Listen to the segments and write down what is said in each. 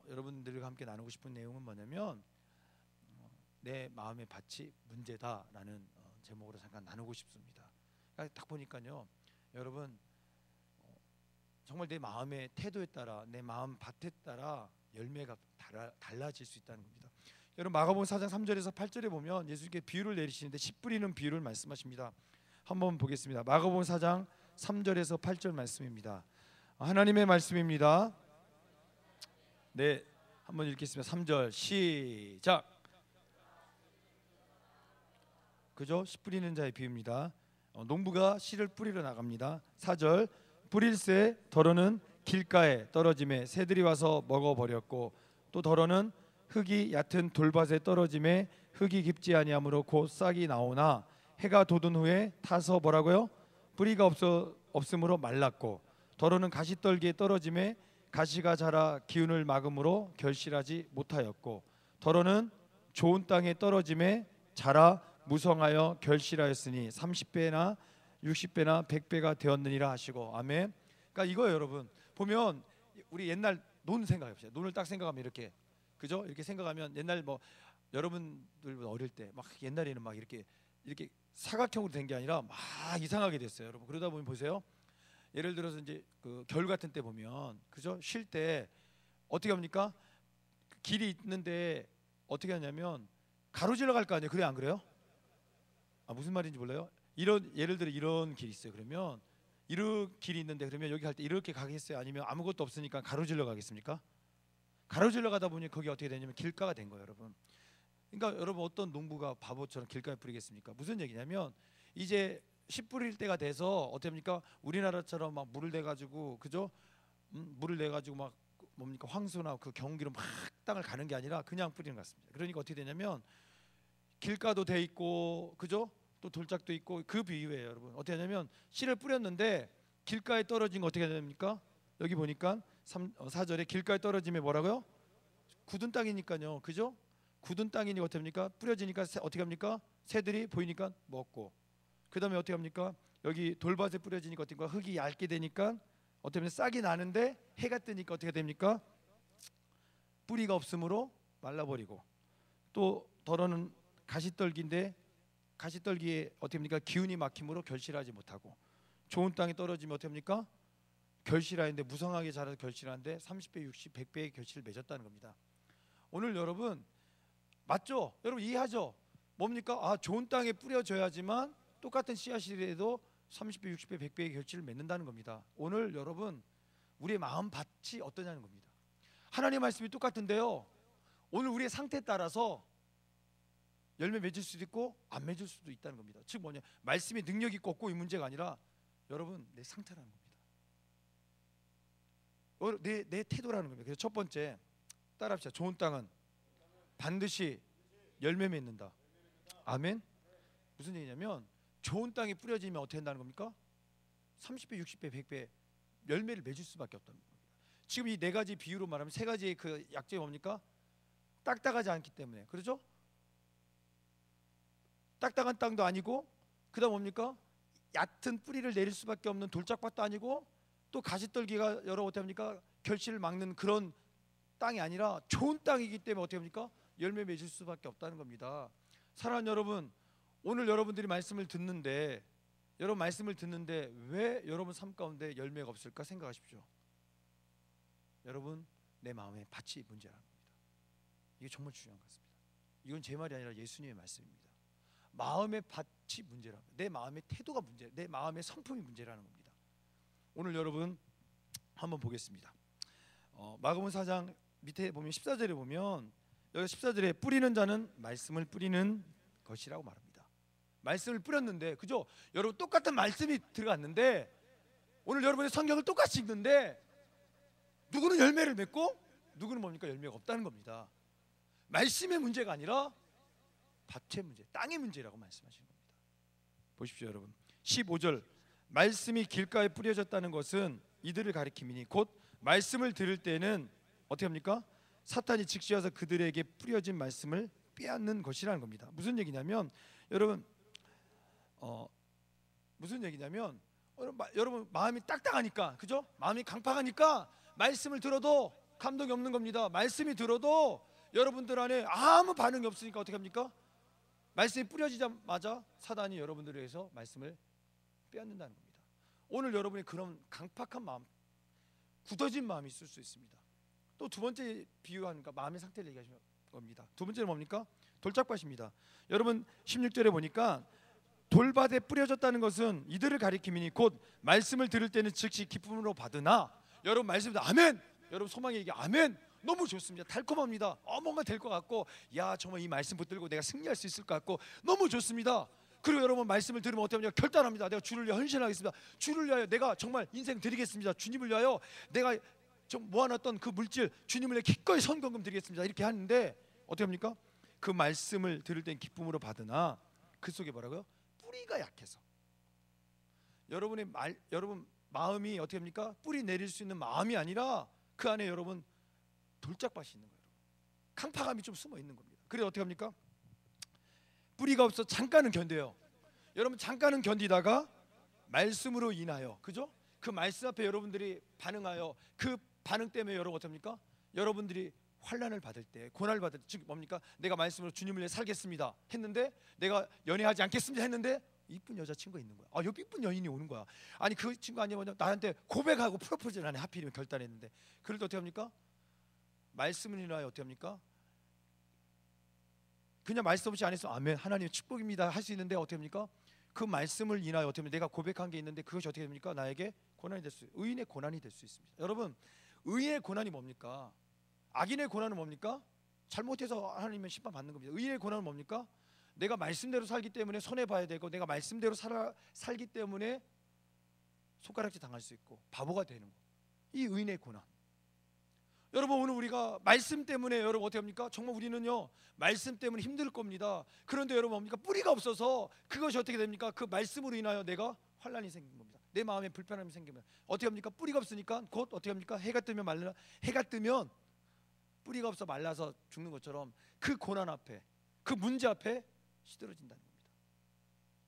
여러분들과 함께 나누고 싶은 내용은 뭐냐면 내 마음의 밭이 문제다라는 제목으로 잠깐 나누고 싶습니다. 그러니까 딱 보니까요, 여러분 정말 내 마음의 태도에 따라, 내 마음 밭에 따라 열매가 달라질 수 있다는 겁니다. 여러분 마가복음 4장 3절에서 8절에 보면 예수님께 비유를 내리시는데 씨 뿌리는 비유를 말씀하십니다. 한번 보겠습니다. 마가복음 4장 3절에서 8절 말씀입니다. 하나님의 말씀입니다. 네, 한번 읽겠습니다. 3절 시작. 그죠? 씨 뿌리는 자의 비유입니다. 농부가 씨를 뿌리러 나갑니다. 4절 뿌릴새 더러는 길가에 떨어짐에 새들이 와서 먹어버렸고 또 더러는 흙이 얕은 돌밭에 떨어짐에 흙이 깊지 아니하므로 곧 싹이 나오나 해가 돋은 후에 타서 뭐라고요? 뿌리가 없으므로 말랐고 더러는 가시떨기에 떨어짐에 가시가 자라 기운을 막음으로 결실하지 못하였고 더러는 좋은 땅에 떨어짐에 자라 무성하여 결실하였으니 30배나 60배나 100배가 되었느니라 하시고. 아멘. 그러니까 이거예요, 여러분. 보면 우리 옛날 논 생각해 보세요. 논을 딱 생각하면 이렇게, 그죠? 이렇게 생각하면 옛날 뭐 여러분들 어릴 때 막 옛날에는 막 이렇게 사각형으로 된 게 아니라 막 이상하게 됐어요, 여러분. 그러다 보면 보세요. 예를 들어서 이제 그 겨울 같은 때 보면, 그죠? 쉴 때 어떻게 합니까? 길이 있는데 어떻게 하냐면 가로질러 갈 거 아니에요. 그래 안 그래요? 무슨 말인지 몰라요? 이런 예를 들어 이런 길이 있어요. 그러면 이런 길이 있는데 그러면 여기 갈 때 이렇게 가겠어요? 아니면 아무것도 없으니까 가로질러 가겠습니까? 가로질러 가다 보니 거기 어떻게 되냐면 길가가 된 거예요, 여러분. 그러니까 여러분 어떤 농부가 바보처럼 길가에 뿌리겠습니까? 무슨 얘기냐면 이제 씨 뿌릴 때가 돼서 어떻게 합니까? 우리나라처럼 막 물을 내 가지고, 그죠? 물을 내 가지고 막 뭡니까? 황소나 그 경운기로 막 땅을 가는 게 아니라 그냥 뿌리는 것 같습니다. 그러니까 어떻게 되냐면 길가도 돼 있고, 그죠? 또 돌짝도 있고. 그 비유예요, 여러분. 어떻게 하냐면 씨를 뿌렸는데 길가에 떨어진 거 어떻게 됩니까? 여기 보니까 4절에 길가에 떨어지면 뭐라고요? 굳은 땅이니까요, 그죠? 굳은 땅이니 어떻게 합니까? 뿌려지니까 어떻게 합니까? 새들이 보이니까 먹고, 그 다음에 어떻게 합니까? 여기 돌밭에 뿌려지니까 어떻게 합니까? 흙이 얇게 되니까 어떻게 하면 싹이 나는데 해가 뜨니까 어떻게 됩니까? 뿌리가 없으므로 말라버리고, 또 더러는 가시떨기인데 가시떨기에 어떻게 합니까? 기운이 막힘으로 결실하지 못하고, 좋은 땅에 떨어지면 어떻게 합니까? 결실하는데 무성하게 자라서 결실하는데 30배, 60, 100배의 결실을 맺었다는 겁니다. 오늘 여러분 맞죠? 여러분 이해하죠? 뭡니까? 좋은 땅에 뿌려져야지만 똑같은 씨앗이라도 30배, 60배, 100배의 결실을 맺는다는 겁니다. 오늘 여러분 우리의 마음 밭이 어떠냐는 겁니다. 하나님의 말씀이 똑같은데요, 오늘 우리의 상태에 따라서 열매 맺을 수도 있고 안 맺을 수도 있다는 겁니다. 즉 뭐냐, 말씀의 능력이 있고 없고 이 문제가 아니라 여러분 내 상태라는 겁니다. 내 태도라는 겁니다. 그래서 첫 번째 따라합시다. 좋은 땅은 반드시 열매 맺는다. 아멘. 무슨 얘기냐면 좋은 땅에 뿌려지면 어떻게 한다는 겁니까? 30배, 60배, 100배 열매를 맺을 수밖에 없다는 겁니다. 지금 이 네 가지 비유로 말하면 세 가지의 그 약점이 뭡니까? 딱딱하지 않기 때문에, 그렇죠? 딱딱한 땅도 아니고, 그 다음 뭡니까? 얕은 뿌리를 내릴 수밖에 없는 돌짝밭도 아니고, 또 가시떨기가 여러 어떻게 합니까? 결실을 막는 그런 땅이 아니라 좋은 땅이기 때문에 어떻게 합니까? 열매 맺을 수밖에 없다는 겁니다. 사랑하는 여러분, 오늘 여러분들이 말씀을 듣는데 왜 여러분 삶 가운데 열매가 없을까 생각하십시오. 여러분 내 마음의 밭이 문제라는 겁니다. 이게 정말 중요한 것 같습니다. 이건 제 말이 아니라 예수님의 말씀입니다. 마음의 밭이 문제라는 거예요. 내 마음의 태도가 문제, 내 마음의 성품이 문제라는 겁니다. 오늘 여러분 한번 보겠습니다. 마가복음 4장 밑에 보면 14절에 보면, 여기 14절에 뿌리는 자는 말씀을 뿌리는 것이라고 말합니다. 말씀을 뿌렸는데, 그죠? 여러분 똑같은 말씀이 들어갔는데 오늘 여러분의 성경을 똑같이 읽는데 누구는 열매를 맺고 누구는 뭡니까? 열매가 없다는 겁니다. 말씀의 문제가 아니라 밭의 문제, 땅의 문제라고 말씀하시는 겁니다. 보십시오, 여러분. 15절 말씀이 길가에 뿌려졌다는 것은 이들을 가리킴이니 곧 말씀을 들을 때는 어떻게 합니까? 사탄이 즉시 와서 그들에게 뿌려진 말씀을 빼앗는 것이라는 겁니다. 무슨 얘기냐면 여러분 여러분 마음이 딱딱하니까, 그죠? 마음이 강팍하니까 말씀을 들어도 감동이 없는 겁니다. 말씀이 들어도 여러분들 안에 아무 반응이 없으니까 어떻게 합니까? 말씀이 뿌려지자마자 사단이 여러분들에 의해서 말씀을 빼앗는다는 겁니다. 오늘 여러분이 그런 강팍한 마음, 굳어진 마음이 있을 수 있습니다. 또 두 번째 비유하니까 마음의 상태를 얘기하시는 겁니다. 두 번째는 뭡니까? 돌짝밭입니다. 여러분 16절에 보니까 돌밭에 뿌려졌다는 것은 이들을 가리킴이니 곧 말씀을 들을 때는 즉시 기쁨으로 받으나, 여러분 말씀도 아멘, 여러분 소망의 얘기 아멘, 너무 좋습니다. 달콤합니다. 뭔가 될 것 같고, 야 정말 이 말씀 붙들고 내가 승리할 수 있을 것 같고 너무 좋습니다. 그리고 여러분 말씀을 들으면 어떻게 합니까? 결단합니다. 내가 주를 위하여 헌신하겠습니다. 주를 위하여 내가 정말 인생 드리겠습니다. 주님을 위하여 내가 좀 모아놨던 그 물질 주님을 위해 기꺼이 선금금 드리겠습니다. 이렇게 하는데 어떻게 합니까? 그 말씀을 들을 땐 기쁨으로 받으나 그 속에 뭐라고요? 뿌리가 약해서. 여러분 마음이 어떻게 합니까? 뿌리 내릴 수 있는 마음이 아니라 그 안에 여러분 돌짝밭이 있는 거예요. 강파감이 좀 숨어 있는 겁니다. 그래서 어떻게 합니까? 뿌리가 없어 잠깐은 견뎌요. 여러분 잠깐은 견디다가 말씀으로 인하여, 그죠? 그 말씀 앞에 여러분들이 반응하여 그 반응 때문에 여러분 어떻게 합니까? 여러분들이 환난을 받을 때, 고난을 받을 때, 즉 뭡니까? 내가 말씀으로 주님을 위해 살겠습니다 했는데, 내가 연애하지 않겠습니다 했는데 이쁜 여자친구가 있는 거야. 여기 이쁜 여인이 오는 거야. 아니 그 친구 아니면 나한테 고백하고 프로포즈를 하네. 하필이면 결단했는데. 그럴 때 어떻게 합니까? 말씀을 인하여 어떻게 합니까? 그냥 말씀 없이 안 해서 아멘 하나님의 축복입니다 할 수 있는데 어떻게 합니까? 그 말씀을 인하여 어떻게 하면 내가 고백한 게 있는데 그것이 어떻게 됩니까? 나에게 고난이 될 수, 의인의 고난이 될 수 있습니다. 여러분 의인의 고난이 뭡니까? 악인의 고난은 뭡니까? 잘못해서 하나님은 심판 받는 겁니다. 의인의 고난은 뭡니까? 내가 말씀대로 살기 때문에 손해 봐야 되고, 내가 말씀대로 살기 때문에 손가락질 당할 수 있고 바보가 되는 거. 이 의인의 고난. 여러분 오늘 우리가 말씀 때문에 여러분 어떻게 합니까? 정말 우리는요 말씀 때문에 힘들 겁니다. 그런데 여러분 뭡니까? 뿌리가 없어서 그것이 어떻게 됩니까? 그 말씀으로 인하여 내가 환난이 생긴 겁니다. 내 마음에 불편함이 생깁니다. 어떻게 합니까? 뿌리가 없으니까 곧 어떻게 합니까? 해가 뜨면 말라. 해가 뜨면 뿌리가 없어 말라서 죽는 것처럼 그 고난 앞에, 그 문제 앞에 시들어진다는 겁니다.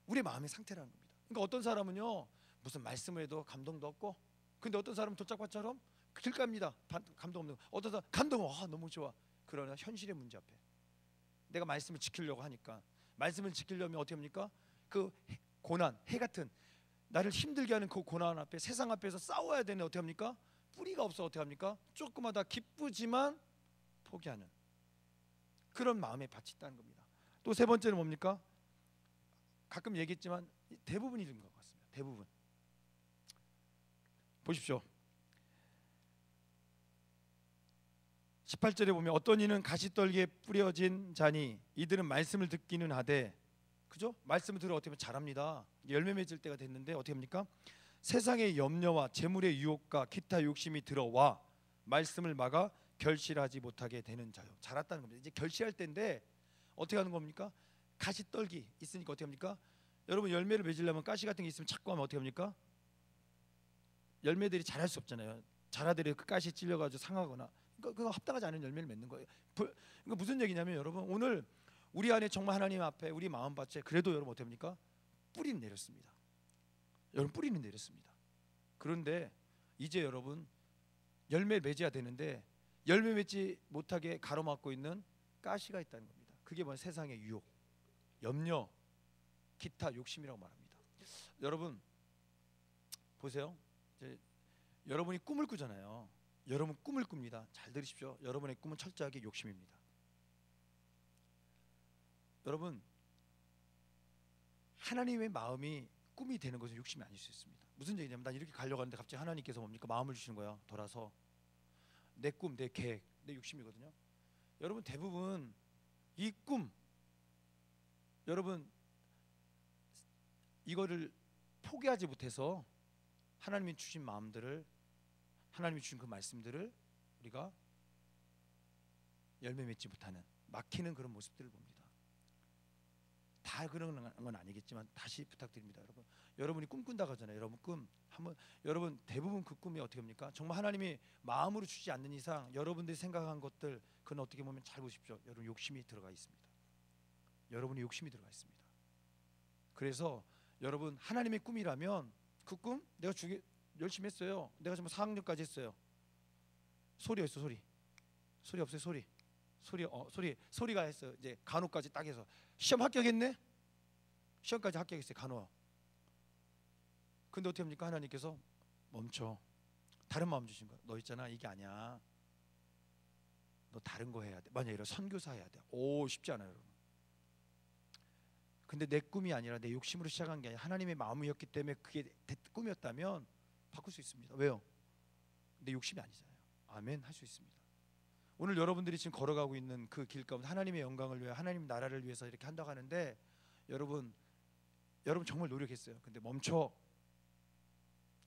우리의 마음의 상태라는 겁니다. 그러니까 어떤 사람은요 무슨 말씀을 해도 감동도 없고, 근데 어떤 사람은 돌짝밭처럼 길갑니다. 감동 없는. 어떤 사람 감동, 너무 좋아. 그러나 현실의 문제 앞에 내가 말씀을 지키려고 하니까, 말씀을 지키려면 어떻게 합니까? 그 고난, 해 같은 나를 힘들게 하는 그 고난 앞에, 세상 앞에서 싸워야 되는 어떻게 합니까? 뿌리가 없어 어떻게 합니까? 조금마다 기쁘지만 포기하는 그런 마음의 밭이 있다는 겁니다. 또 세 번째는 뭡니까? 가끔 얘기했지만 대부분이 이런 것 같습니다. 대부분. 보십시오. 18절에 보면 어떤 이는 가시떨기에 뿌려진 자니 이들은 말씀을 듣기는 하되, 그죠? 말씀을 들어 어떻게 보면 잘합니다. 열매 맺을 때가 됐는데 어떻게 합니까? 세상의 염려와 재물의 유혹과 기타 욕심이 들어와 말씀을 막아 결실하지 못하게 되는 자요. 자랐다는 겁니다. 이제 결실할 때인데 어떻게 하는 겁니까? 가시떨기 있으니까 어떻게 합니까? 여러분 열매를 맺으려면 가시 같은 게 있으면 자꾸 하면 어떻게 합니까? 열매들이 자랄 수 없잖아요. 자라들이 그 가시 찔려가지고 상하거나, 그거 합당하지 않은 열매를 맺는 거예요. 그러니까 무슨 얘기냐면 여러분 오늘 우리 안에 정말 하나님 앞에 우리 마음밭에 그래도 여러분 어떻게 합니까? 뿌리는 내렸습니다. 여러분 뿌리는 내렸습니다. 그런데 이제 여러분 열매를 맺어야 되는데 열매 맺지 못하게 가로막고 있는 가시가 있다는 겁니다. 그게 뭐냐? 세상의 유혹, 염려, 기타 욕심이라고 말합니다. 여러분 보세요. 이제 여러분이 꿈을 꾸잖아요. 여러분 꿈을 꿉니다. 잘 들으십시오. 여러분의 꿈은 철저하게 욕심입니다. 여러분 하나님의 마음이 꿈이 되는 것은 욕심이 아닐 수 있습니다. 무슨 얘기냐면 난 이렇게 가려고 하는데 갑자기 하나님께서 뭡니까? 마음을 주시는 거야. 돌아서 내 꿈, 내 계획, 내 욕심이거든요. 여러분 대부분 이 꿈, 여러분 이거를 포기하지 못해서 하나님이 주신 마음들을, 하나님이 주신 그 말씀들을 우리가 열매 맺지 못하는, 막히는 그런 모습들을 봅니다. 다 그런 건 아니겠지만 다시 부탁드립니다. 여러분이 꿈꾼다고 하잖아요. 여러분 꿈 한번, 여러분 대부분 그 꿈이 어떻게 합니까? 정말 하나님이 마음으로 주지 않는 이상 여러분들이 생각한 것들, 그건 어떻게 보면 잘 보십시오. 여러분 욕심이 들어가 있습니다. 여러분이 욕심이 들어가 있습니다. 그래서 여러분 하나님의 꿈이라면 그 꿈 내가 열심히 했어요. 내가 정말 4학년까지 했어요. 소리 있어 소리. 소리 없어요 소리. 소리가 했어요. 이제 간호까지 딱 해서 시험 합격했네. 시험까지 합격했어요 간호. 근데 어떻게 합니까? 하나님께서 멈춰. 다른 마음 주신 거야. 너 있잖아 이게 아니야. 너 다른 거 해야 돼. 만약 이런 선교사 해야 돼. 오 쉽지 않아요 여러분. 근데 내 꿈이 아니라 내 욕심으로 시작한 게 아니라 하나님의 마음이었기 때문에 그게 내 꿈이었다면 바꿀 수 있습니다. 왜요? 내 욕심이 아니잖아요. 아멘 할 수 있습니다. 오늘 여러분들이 지금 걸어가고 있는 그 길 가운데 하나님의 영광을 위해 하나님 나라를 위해서 이렇게 한다고 하는데 여러분 정말 노력했어요. 근데 멈춰.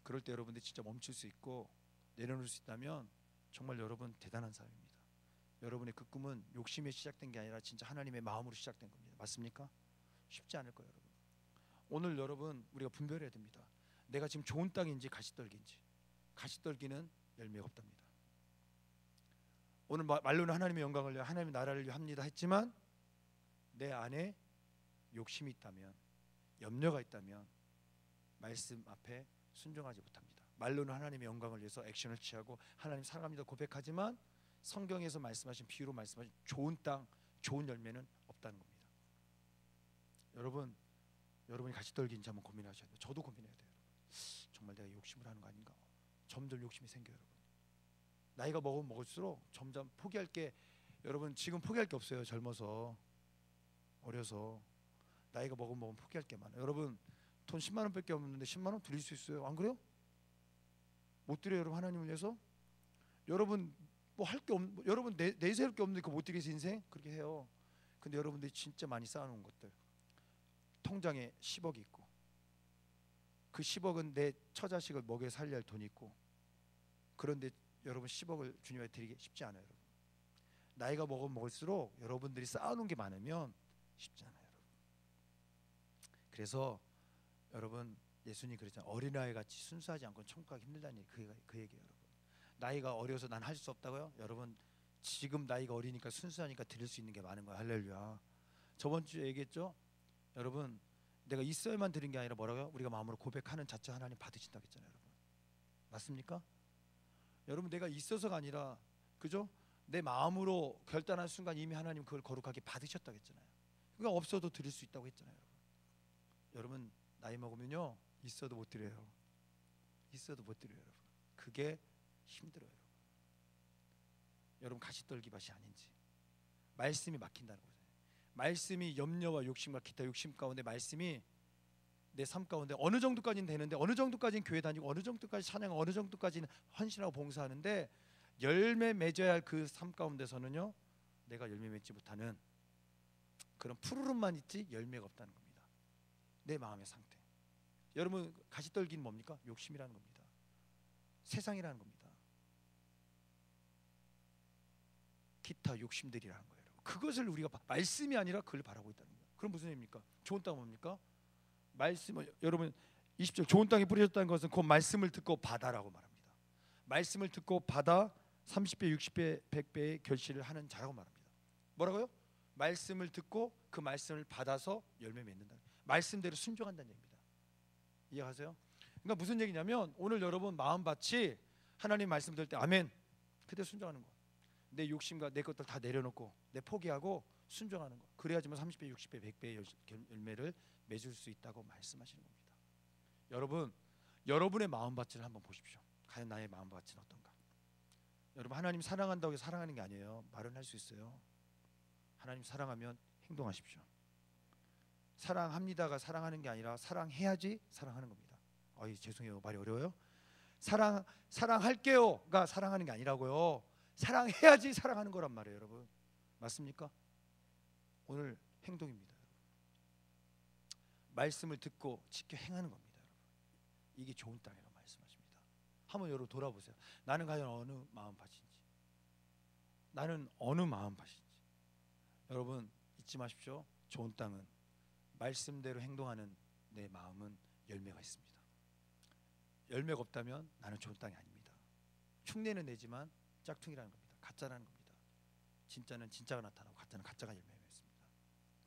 그럴 때 여러분들이 진짜 멈출 수 있고 내려놓을 수 있다면 정말 여러분 대단한 사람입니다. 여러분의 그 꿈은 욕심에 시작된 게 아니라 진짜 하나님의 마음으로 시작된 겁니다. 맞습니까? 쉽지 않을 거예요 여러분. 오늘 여러분 우리가 분별해야 됩니다. 내가 지금 좋은 땅인지 가시떨기인지. 가시떨기는 열매가 없답니다. 오늘 말로는 하나님의 영광을 위해 하나님의 나라를 위해 합니다 했지만 내 안에 욕심이 있다면 염려가 있다면 말씀 앞에 순종하지 못합니다. 말로는 하나님의 영광을 위해서 액션을 취하고 하나님 사랑합니다 고백하지만 성경에서 말씀하신 비유로 말씀하신 좋은 땅 좋은 열매는 없다는 겁니다. 여러분이 가시떨기인지 한번 고민하셔야 돼요. 저도 고민해야 돼요. 정말 내가 욕심을 하는 거 아닌가. 점점 욕심이 생겨요 여러분. 나이가 먹으면 먹을수록 점점 포기할 게 여러분 지금 포기할 게 없어요. 젊어서 어려서 나이가 먹으면 포기할 게 많아요. 여러분 돈 10만 원밖에 없는데 10만 원 드릴 수 있어요? 안 그래요? 못 드려요 여러분. 하나님을 위해서 여러분 뭐 할 게 없는 여러분 내세울 게 없는데 그거 못 드리겠어 인생? 그렇게 해요. 근데 여러분들이 진짜 많이 쌓아놓은 것들 통장에 10억이 있고 그 10억은 내 처자식을 먹여 살려야 할 돈이 있고 그런데 여러분 10억을 주님께 드리기 쉽지 않아요 여러분. 나이가 먹으면 먹을수록 여러분들이 쌓아놓은 게 많으면 쉽지 않아요 여러분. 그래서 여러분 예수님이 그랬잖아요. 어린아이 같이 순수하지 않고는 천국 가기 힘들다는 얘기 그 얘기예요 여러분. 나이가 어려서 난 할 수 없다고요? 여러분 지금 나이가 어리니까 순수하니까 드릴 수 있는 게 많은 거야. 할렐루야. 저번 주에 얘기했죠. 여러분 내가 있어야만 드린 게 아니라 뭐라고요? 우리가 마음으로 고백하는 자체 하나님 받으신다고 했잖아요 여러분. 맞습니까? 여러분 내가 있어서가 아니라 그죠? 내 마음으로 결단한 순간 이미 하나님 그걸 거룩하게 받으셨다고 했잖아요. 그러니까 없어도 드릴 수 있다고 했잖아요 여러분. 나이 먹으면요 있어도 못 드려요. 있어도 못 드려요 여러분. 그게 힘들어요 여러분. 여러분 가시떨기 밭이 아닌지 말씀이 막힌다는 거죠. 말씀이 염려와 욕심과 기타 욕심 가운데 말씀이 내 삶 가운데 어느 정도까지는 되는데 어느 정도까지는 교회 다니고 어느 정도까지 찬양 어느 정도까지는 헌신하고 봉사하는데 열매 맺어야 할 그 삶 가운데서는요 내가 열매 맺지 못하는 그런 푸르름만 있지 열매가 없다는 겁니다. 내 마음의 상태. 여러분 가시떨기는 뭡니까? 욕심이라는 겁니다. 세상이라는 겁니다. 기타 욕심들이라는 거예요. 그것을 우리가 말씀이 아니라 그걸 바라고 있다는 거예요. 그럼 무슨 의미입니까? 좋은 땅 뭡니까? 말씀을 여러분 20절 좋은 땅에 뿌려졌다는 것은 그 말씀을 듣고 받아라고 말합니다. 말씀을 듣고 받아 30배, 60배, 100배의 결실을 하는 자라고 말합니다. 뭐라고요? 말씀을 듣고 그 말씀을 받아서 열매 맺는다. 말씀대로 순종한다는 얘기입니다. 이해하세요? 그러니까 무슨 얘기냐면 오늘 여러분 마음밭이 하나님 말씀 들을 때 아멘 그때 순종하는 거. 내 욕심과 내 것들 다 내려놓고 내 포기하고 순종하는 거. 그래야지만 30배, 60배, 100배의 열매를 맺을 수 있다고 말씀하시는 겁니다. 여러분의 마음밭을 한번 보십시오. 과연 나의 마음밭은 어떤가? 여러분 하나님 사랑한다고 해서 사랑하는 게 아니에요. 말은 할 수 있어요. 하나님 사랑하면 행동하십시오. 사랑합니다가 사랑하는 게 아니라 사랑해야지 사랑하는 겁니다. 죄송해요. 말이 어려워요. 사랑할게요가 사랑하는 게 아니라고요. 사랑해야지 사랑하는 거란 말이에요 여러분. 맞습니까? 오늘 행동입니다. 말씀을 듣고 지켜 행하는 겁니다 여러분. 이게 좋은 땅이라고 말씀하십니다. 한번 여러분 돌아보세요. 나는 과연 어느 마음밭인지, 나는 어느 마음밭인지. 여러분 잊지 마십시오. 좋은 땅은 말씀대로 행동하는 내 마음은 열매가 있습니다. 열매가 없다면 나는 좋은 땅이 아닙니다. 흉내는 내지만 짝퉁이라는 겁니다. 가짜라는 겁니다. 진짜는 진짜가 나타나고 가짜는 가짜가 열매가 있습니다.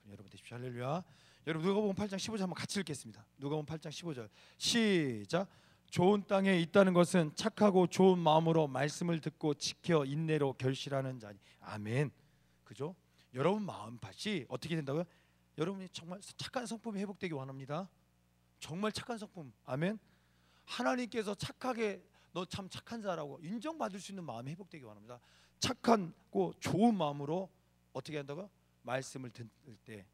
그럼 여러분 되십시오. 할렐루야. 여러분 누가복음 8장 15절 한번 같이 읽겠습니다. 누가복음 8장 15절 시작. 좋은 땅에 있다는 것은 착하고 좋은 마음으로 말씀을 듣고 지켜 인내로 결실하는 자니. 아멘. 그죠? 여러분 마음밭이 어떻게 된다고요? 여러분이 정말 착한 성품이 회복되기 원합니다. 정말 착한 성품. 아멘. 하나님께서 착하게 너 참 착한 자라고 인정받을 수 있는 마음이 회복되기 원합니다. 착하고 좋은 마음으로 어떻게 한다고요? 말씀을 듣을 때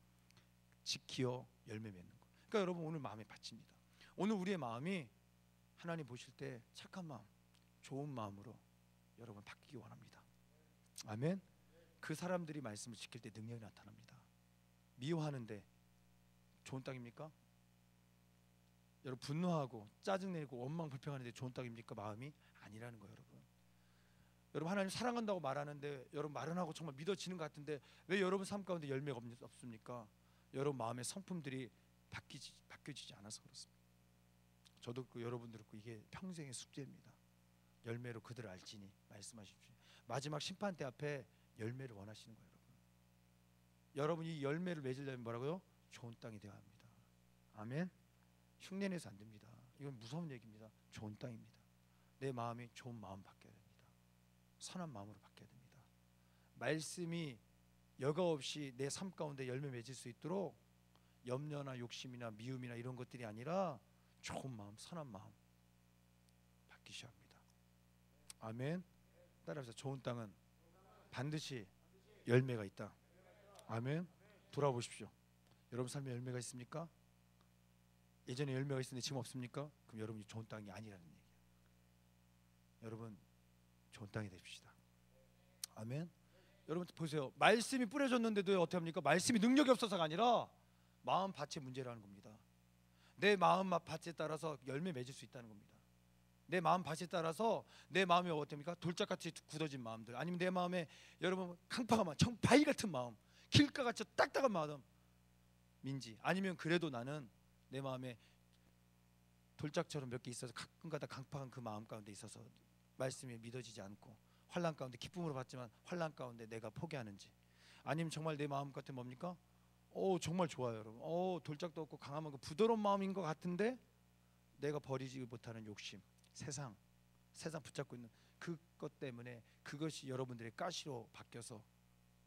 지키어 열매 맺는 거. 그러니까 여러분 오늘 마음에 바칩니다. 오늘 우리의 마음이 하나님 보실 때 착한 마음, 좋은 마음으로 여러분 바뀌기 원합니다. 아멘. 그 사람들이 말씀을 지킬 때 능력이 나타납니다. 미워하는데 좋은 땅입니까? 여러분 분노하고 짜증내고 원망 불평하는데 좋은 땅입니까? 마음이 아니라는 거예요, 여러분. 여러분 하나님 사랑한다고 말하는데 여러분 말은 하고 정말 믿어지는 것 같은데 왜 여러분 삶 가운데 열매가 없습니까? 여러분 마음의 성품들이 바뀌어지지 않아서 그렇습니다. 저도 그 여러분들 그 이게 평생의 숙제입니다. 열매로 그들을 알지니 말씀하십시오. 마지막 심판대 앞에 열매를 원하시는 거예요, 여러분. 여러분이 이 열매를 맺으려면 뭐라고요? 좋은 땅이 되어야 합니다. 아멘. 흉내내서 안 됩니다. 이건 무서운 얘기입니다. 좋은 땅입니다. 내 마음이 좋은 마음 바뀌어야 됩니다. 선한 마음으로 바뀌어야 됩니다. 말씀이 여과 없이 내 삶 가운데 열매 맺을 수 있도록 염려나 욕심이나 미움이나 이런 것들이 아니라 좋은 마음, 선한 마음 바뀌셔야 합니다. 아멘. 따라서 좋은 땅은 반드시 열매가 있다. 아멘. 돌아보십시오. 여러분 삶에 열매가 있습니까? 예전에 열매가 있었는데 지금 없습니까? 그럼 여러분이 좋은 땅이 아니라는 얘기예요. 여러분 좋은 땅이 되십시다. 아멘. 여러분 보세요. 말씀이 뿌려졌는데도 어떻게 합니까? 말씀이 능력이 없어서가 아니라 마음 밭의 문제라는 겁니다. 내 마음 밭에 따라서 열매 맺을 수 있다는 겁니다. 내 마음 밭에 따라서 내 마음이 어떻습니까? 돌짝같이 굳어진 마음들, 아니면 내 마음에 여러분 강파가 많은 청 바위 같은 마음, 길가같이 딱딱한 마음 민지, 아니면 그래도 나는 내 마음에 돌짝처럼 몇 개 있어서 가끔가다 강팍한 그 마음 가운데 있어서 말씀이 믿어지지 않고 환난 가운데 기쁨으로 받지만 환난 가운데 내가 포기하는지, 아니면 정말 내 마음 같은 뭡니까? 정말 좋아요, 여러분. 돌짝도 없고 강한 그 부드러운 마음인 것 같은데 내가 버리지 못하는 욕심, 세상 붙잡고 있는 그것 때문에 그것이 여러분들의 가시로 바뀌어서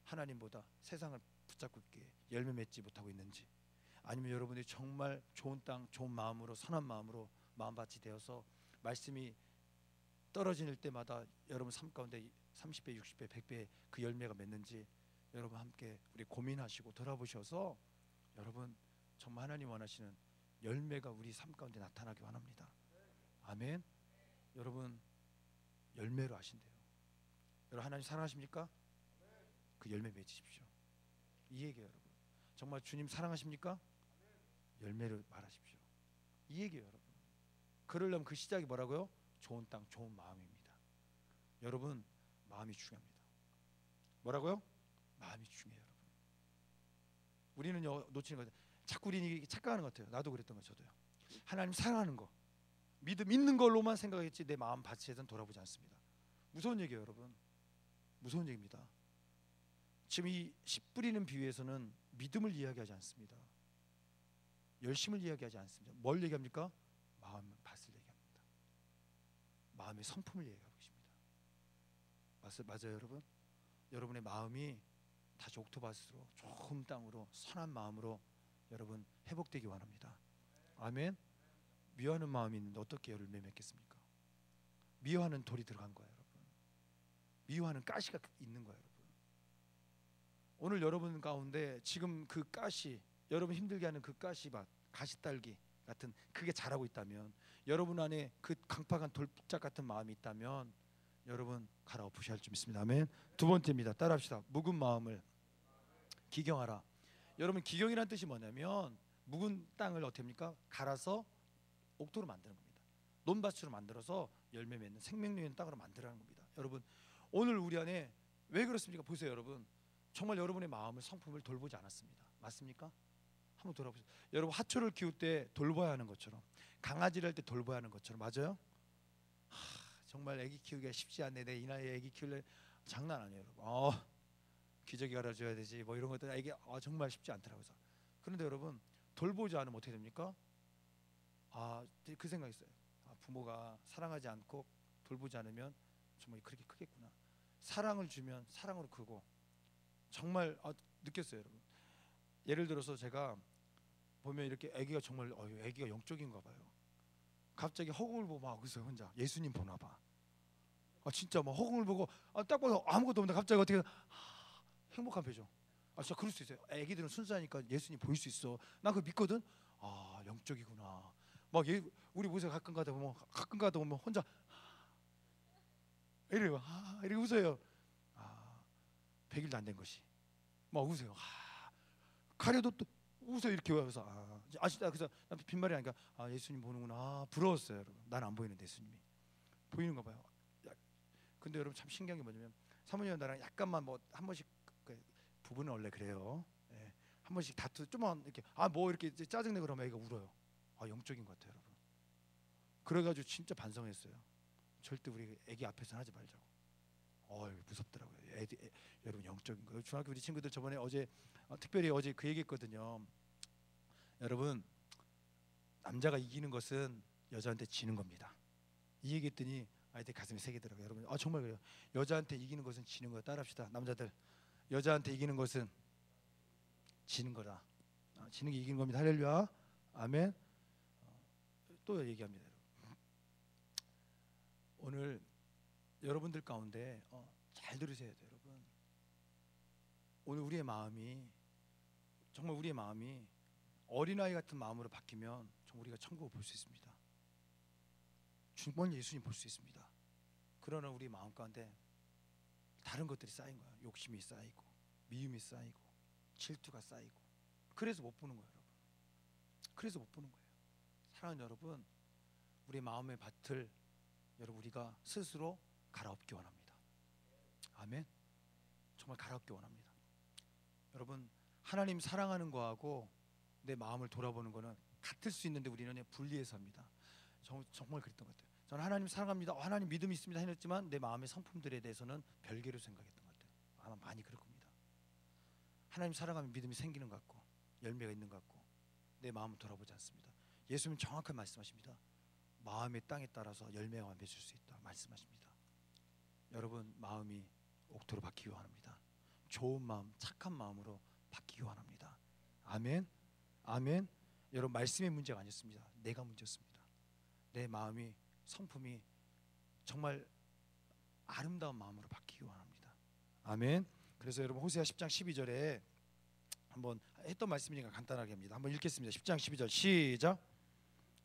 하나님보다 세상을 붙잡고 있게 열매 맺지 못하고 있는지, 아니면 여러분들이 정말 좋은 땅, 좋은 마음으로, 선한 마음으로 마음밭이 되어서 말씀이 떨어질 때마다 여러분 삶 가운데 30배, 60배, 100배 그 열매가 맺는지 여러분 함께 우리 고민하시고 돌아보셔서 여러분 정말 하나님 원하시는 열매가 우리 삶 가운데 나타나기 원합니다. 아멘. 여러분 열매로 하신대요. 여러분 하나님 사랑하십니까? 그 열매 맺으십시오. 이 얘기예요, 여러분. 정말 주님 사랑하십니까? 열매를 말하십시오. 이 얘기예요, 여러분. 그러려면 그 시작이 뭐라고요? 좋은 땅, 좋은 마음입니다. 여러분 마음이 중요합니다. 뭐라고요? 마음이 중요해요, 여러분. 우리는 놓치는 거죠. 자꾸 우리는 착각하는 것 같아요. 나도 그랬던 거 저도요. 하나님 사랑하는 거, 믿음 있는 걸로만 생각했지 내 마음 밭에선 돌아보지 않습니다. 무서운 얘기예요, 여러분. 무서운 얘기입니다. 지금 이 씨 뿌리는 비유에서는 믿음을 이야기하지 않습니다. 열심을 이야기하지 않습니다. 뭘 얘기합니까? 마음 밭을 얘기합니다. 마음의 성품을 얘기하고 있습니다. 맞아요, 여러분? 여러분의 마음이 다시 옥토밭으로 좋은 땅으로 선한 마음으로 여러분 회복되기 원합니다. 아멘. 미워하는 마음이 있는데 어떻게 열매 맺겠습니까? 미워하는 돌이 들어간 거예요, 여러분. 미워하는 가시가 있는 거예요, 여러분. 오늘 여러분 가운데 지금 그 가시, 여러분 힘들게 하는 그 가시밭, 가시딸기 같은 그게 자라고 있다면, 여러분 안에 그 강팍한 돌짝 같은 마음이 있다면 여러분 갈아엎으셔야 할 줄 믿습니다. 아멘. 두 번째입니다. 따라합시다. 묵은 마음을 기경하라. 여러분 기경이라는 뜻이 뭐냐면 묵은 땅을 어떻게 합니까? 갈아서 옥토로 만드는 겁니다. 논밭으로 만들어서 열매 맺는 생명력 있는 땅으로 만들라는 겁니다. 여러분 오늘 우리 안에 왜 그렇습니까? 보세요, 여러분. 정말 여러분의 마음을, 성품을 돌보지 않았습니다. 맞습니까? 한번 돌아보세요. 여러분 하초를 키울 때 돌봐야 하는 것처럼, 강아지를 할 때 돌봐야 하는 것처럼, 맞아요? 정말 아기 키우기가 쉽지 않네. 내 이 나이에 아기 키울래 장난 아니에요, 여러분. 기저귀 갈아줘야 되지 뭐 이런 것들 아기 정말 쉽지 않더라고요. 그런데 여러분 돌보지 않으면 어떻게 됩니까? 그 생각이 있어요. 부모가 사랑하지 않고 돌보지 않으면 정말 그렇게 크겠구나. 사랑을 주면 사랑으로 크고 정말 느꼈어요, 여러분. 예를 들어서 제가 보면 이렇게 아기가 정말 아기가 영적인가 봐요. 갑자기 허공을 보고 막 웃어요. 혼자 예수님 보나 봐. 진짜 막 허공을 보고 딱 봐도 아무것도 없는데 갑자기 어떻게 행복한 표정. 진짜 그럴 수 있어요. 아기들은 순수하니까 예수님 보일 수 있어. 나 그거 믿거든. 영적이구나. 막 우리 모습 가끔 가다 보면 혼자 이래요. 이렇게 웃어요. 100일도 안 된 것이 막 웃어요. 가려도 또 웃어 이렇게 와서 진짜 그래서 빈말이 아니까 예수님 보는구나. 부러웠어요, 여러분. 난 안 보이는데 예수님이 보이는가 봐요. 근데 여러분 참 신기한 게 뭐냐면 사모님이랑 나랑 약간만 뭐 한 번씩 부부는 원래 그래요. 예, 한 번씩 다투 좀만 이렇게 뭐 이렇게 짜증내고 그러면 애가 울어요. 영적인 것 같아요, 여러분. 그래가지고 진짜 반성했어요. 절대 우리 애기 앞에서 하지 말자고. 무섭더라고요. 여러분 영적인 거. 중학교 우리 친구들 저번에 어제 특별히 어제 그 얘기했거든요. 여러분 남자가 이기는 것은 여자한테 지는 겁니다. 이 얘기했더니 아이들 가슴이 새기더라고요. 여러분 정말 그래요. 여자한테 이기는 것은 지는 거야. 따라합시다. 남자들 여자한테 이기는 것은 지는 거다. 지는 게 이기는 겁니다. 할렐루야. 아멘. 또 얘기합니다. 오늘 여러분들 가운데 잘 들으셔야 돼요, 여러분. 오늘 우리의 마음이 정말 우리의 마음이 어린아이 같은 마음으로 바뀌면 정말 우리가 천국을 볼 수 있습니다. 주님은 예수님 볼 수 있습니다. 그러나 우리 마음 가운데 다른 것들이 쌓인 거야. 욕심이 쌓이고 미움이 쌓이고 질투가 쌓이고 그래서 못 보는 거예요, 여러분. 그래서 못 보는 거예요. 사랑하는 여러분, 우리 마음의 밭을 여러분 우리가 스스로 갈아엎기 원합니다. 아멘. 정말 갈아엎기 원합니다. 여러분 하나님 사랑하는 거하고 내 마음을 돌아보는 거는 같을 수 있는데 우리는 분리해서 합니다. 정말 그랬던 것 같아요. 저는 하나님 사랑합니다, 하나님 믿음이 있습니다 했지만 내 마음의 성품들에 대해서는 별개로 생각했던 것 같아요. 아마 많이 그럴 겁니다. 하나님 사랑하면 믿음이 생기는 것 같고 열매가 있는 것 같고 내 마음을 돌아보지 않습니다. 예수님은 정확하게 말씀하십니다. 마음의 땅에 따라서 열매가 맺을 수 있다 말씀하십니다. 여러분 마음이 옥토로 바뀌기 원합니다. 좋은 마음, 착한 마음으로 바뀌기 원합니다. 아멘. 아멘. 여러분 말씀의 문제가 아니었습니다. 내가 문제였습니다. 내 마음이 성품이 정말 아름다운 마음으로 바뀌기 원합니다. 아멘. 그래서 여러분 호세아 10장 12절에 한번 했던 말씀이니까 간단하게 합니다. 한번 읽겠습니다. 10장 12절 시작.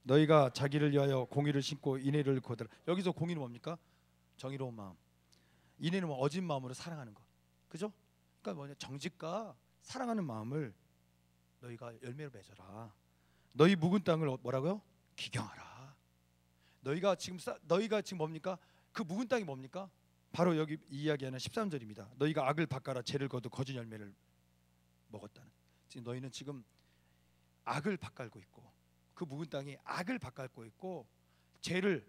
너희가 자기를 위하여 공의를 심고 인애를 거두라. 여기서 공의는 뭡니까? 정의로운 마음. 인애는 어진 마음으로 사랑하는 것. 그죠? 그러니까 뭐냐? 정직과 사랑하는 마음을 너희가 열매를 맺어라. 너희 묵은 땅을 뭐라고요? 기경하라. 너희가 지금 뭡니까? 그 묵은 땅이 뭡니까? 바로 여기 이 이야기하는 13절입니다. 너희가 악을 바꿔라 죄를 거두 거짓 열매를 먹었다는. 지금 너희는 지금 악을 바깔고 있고 그 묵은 땅이 악을 바깔고 있고 죄를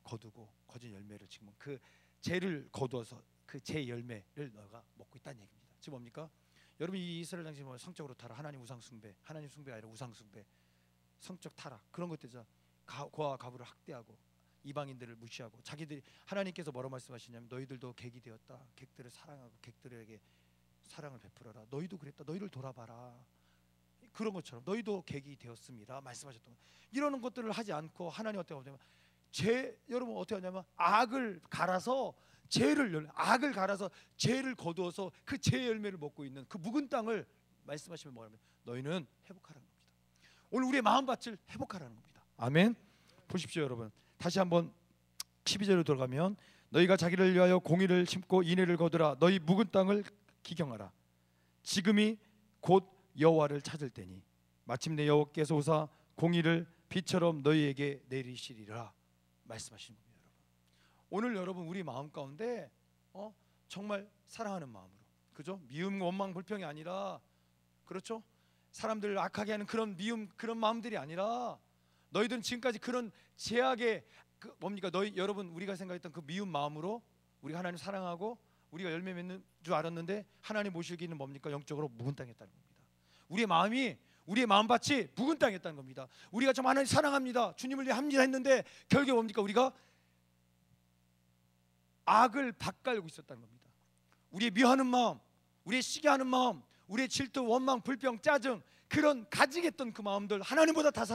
거두고 거짓 열매를 지금 그 죄를 거두어서 그 죄 열매를 너가 먹고 있다는 얘기입니다. 지금 뭡니까? 여러분 이 이스라엘 당시 뭐 성적으로 타락, 하나님 우상 숭배, 하나님 숭배가 아니라 우상 숭배, 성적 타락 그런 것들이죠. 고아와 과부를 학대하고 이방인들을 무시하고 자기들이 하나님께서 뭐라고 말씀하시냐면 너희들도 객이 되었다. 객들을 사랑하고 객들에게 사랑을 베풀어라. 너희도 그랬다. 너희를 돌아봐라. 그런 것처럼 너희도 객이 되었습니다. 말씀하셨던 것. 이러는 것들을 하지 않고 하나님 어떻게 하냐면 여러분 어떻게 하냐면 악을 갈아서 악을 갈아서 죄를 거두어서 그 죄 열매를 먹고 있는 그 묵은 땅을 말씀하시면 뭐냐면 너희는 회복하라는 겁니다. 오늘 우리의 마음밭을 회복하라는 겁니다. 아멘. 보십시오, 여러분. 다시 한번 12절로 돌아가면 너희가 자기를 위하여 공의를 심고 인애를 거두라. 너희 묵은 땅을 기경하라. 지금이 곧 여호와를 찾을 때니 마침내 여호와께서 오사 공의를 비처럼 너희에게 내리시리라 말씀하시는 겁니다. 여러분. 오늘 여러분 우리 마음 가운데 정말 사랑하는 마음으로, 그죠? 미움, 원망, 불평이 아니라, 그렇죠? 사람들을 악하게 하는 그런 미움, 그런 마음들이 아니라 너희들은 지금까지 그런 제약의 뭡니까? 여러분 우리가 생각했던 그 미움 마음으로 우리가 하나님 사랑하고 우리가 열매 맺는 줄 알았는데 하나님 모시기는 뭡니까? 영적으로 묵은 땅이었다는 겁니다. 우리의 마음이 우리의 마음밭이 묵은 땅이었다는 겁니다. 우리가 좀 하나님 사랑합니다, 주님을 위해 합니다 했는데 결국에 뭡니까? 우리가 악을 밭갈고 있었다는 겁니다. 우리의 미워하는 마음, 우리의 시기하는 마음, 우리의 질투, 원망, 불평, 짜증, 그런 가지겠던 그 마음들, 하나님보다 다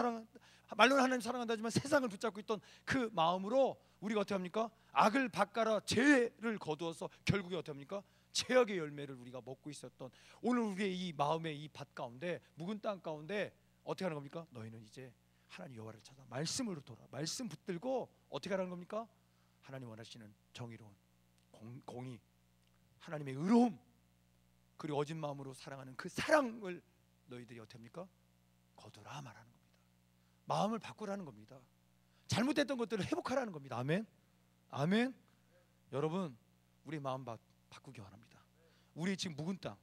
말로는 하나님 사랑한다지만 세상을 붙잡고 있던 그 마음으로 우리가 어떻게 합니까? 악을 밭갈아 죄를 거두어서 결국에 어떻게 합니까? 죄악의 열매를 우리가 먹고 있었던 오늘 우리의 이 마음의 이 밭 가운데, 묵은 땅 가운데 어떻게 하는 겁니까? 너희는 이제 하나님 여호와를 찾아 말씀으로 돌아, 말씀 붙들고 어떻게 하라는 겁니까? 하나님 원하시는 정의로운 공의, 하나님의 의로움, 그리고 어진 마음으로 사랑하는 그 사랑을 너희들이 어떻게 합니까? 거두라 말하는 겁니다. 마음을 바꾸라는 겁니다. 잘못됐던 것들을 회복하라는 겁니다. 아멘. 아멘. 여러분, 우리 마음 바꾸기 원합니다. 우리 지금 묵은 땅,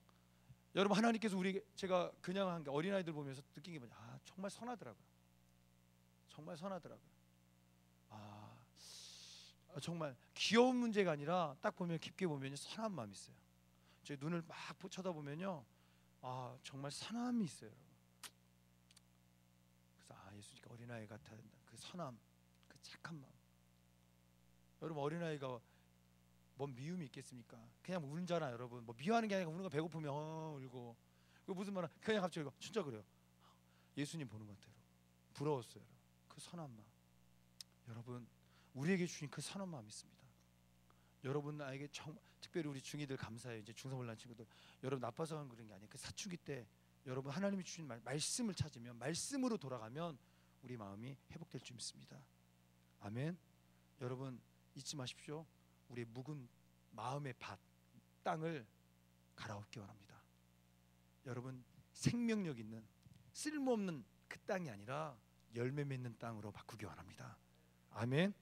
여러분 하나님께서 제가 그냥 한 게 어린아이들 보면서 느낀 게 뭐냐, 정말 선하더라고요. 정말 선하더라고요. 정말 귀여운 문제가 아니라 딱 보면, 깊게 보면 선한 마음이 있어요. 제 눈을 막 쳐다보면요, 정말 선함이 있어요, 여러분. 그래서 예수님께 어린아이 같아야 된다. 그 선함, 그 착한 마음. 여러분, 어린아이가 뭔 미움이 있겠습니까? 그냥 울잖아요, 여러분. 뭐 미워하는 게 아니라 우는 거, 배고프면 울고. 그 무슨 말은 그냥 갑자기 진짜 그래요. 예수님 보는 것 같아요. 부러웠어요. 그 선한 마음. 여러분, 우리에게 주신 그 선한 마음이 있습니다. 여러분, 나에게 특별히 우리 중이들 감사해요. 이제 중성혼란 친구들, 여러분 나빠서 그런 게 아니에요. 그 사춘기 때 여러분 하나님이 주신 말씀을 찾으면, 말씀으로 돌아가면 우리 마음이 회복될 줄 믿습니다. 아멘. 여러분 잊지 마십시오. 우리의 묵은 마음의 밭, 땅을 갈아엎기 원합니다. 여러분, 생명력 있는 쓸모없는 그 땅이 아니라 열매 맺는 땅으로 바꾸기 원합니다. 아멘.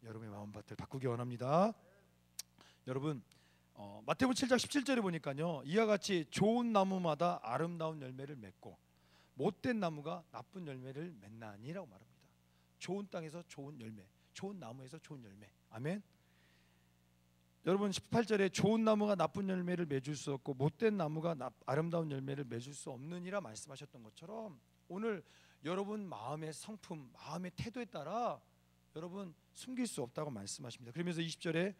여러분의 마음밭을 바꾸기 원합니다. 여러분, 마태복음 7장 17절에 보니까요, 이와 같이 좋은 나무마다 아름다운 열매를 맺고 못된 나무가 나쁜 열매를 맺나니라고 말합니다. 좋은 땅에서 좋은 열매, 좋은 나무에서 좋은 열매. 아멘. 여러분, 18절에 좋은 나무가 나쁜 열매를 맺을 수 없고 못된 나무가 아름다운 열매를 맺을 수 없느니라 말씀하셨던 것처럼, 오늘 여러분 마음의 성품, 마음의 태도에 따라 여러분 숨길 수 없다고 말씀하십니다. 그러면서 20절에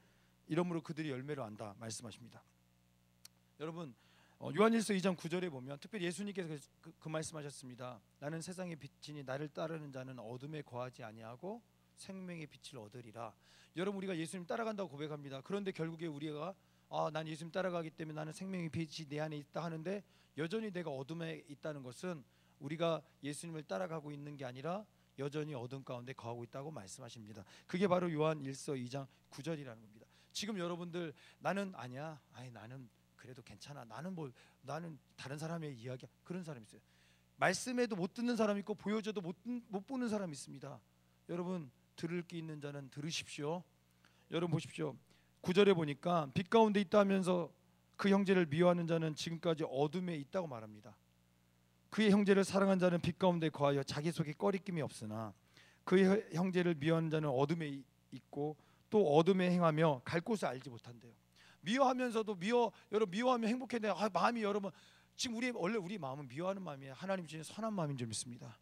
이러므로 그들이 열매를 안다 말씀하십니다. 여러분, 요한일서 2장 9절에 보면 특별히 예수님께서 그 말씀하셨습니다. 나는 세상의 빛이니 나를 따르는 자는 어둠에 거하지 아니하고 생명의 빛을 얻으리라. 여러분, 우리가 예수님 따라간다고 고백합니다. 그런데 결국에 우리가 난 예수님 따라가기 때문에 나는 생명의 빛이 내 안에 있다 하는데 여전히 내가 어둠에 있다는 것은 우리가 예수님을 따라가고 있는 게 아니라 여전히 어둠 가운데 거하고 있다고 말씀하십니다. 그게 바로 요한일서 2장 9절이라는 겁니다. 지금 여러분들, 나는 아니야, 나는 그래도 괜찮아, 나는 다른 사람의 이야기야, 그런 사람이 있어요. 말씀에도 못 듣는 사람 있고 보여줘도 못 보는 사람이 있습니다. 여러분, 들을 게 있는 자는 들으십시오. 여러분 보십시오. 9절에 보니까 빛 가운데 있다 하면서 그 형제를 미워하는 자는 지금까지 어둠에 있다고 말합니다. 그의 형제를 사랑한 자는 빛 가운데 거하여 자기 속에 꺼리낌이 없으나 그의 형제를 미워하는 자는 어둠에 있고 또 어둠에 행하며 갈 곳을 알지 못한대요. 미워하면서도 여러분 미워하면 행복했는데 마음이, 여러분 지금 원래 우리 마음은 미워하는 마음이에요. 하나님 주신 선한 마음인 줄 믿습니다.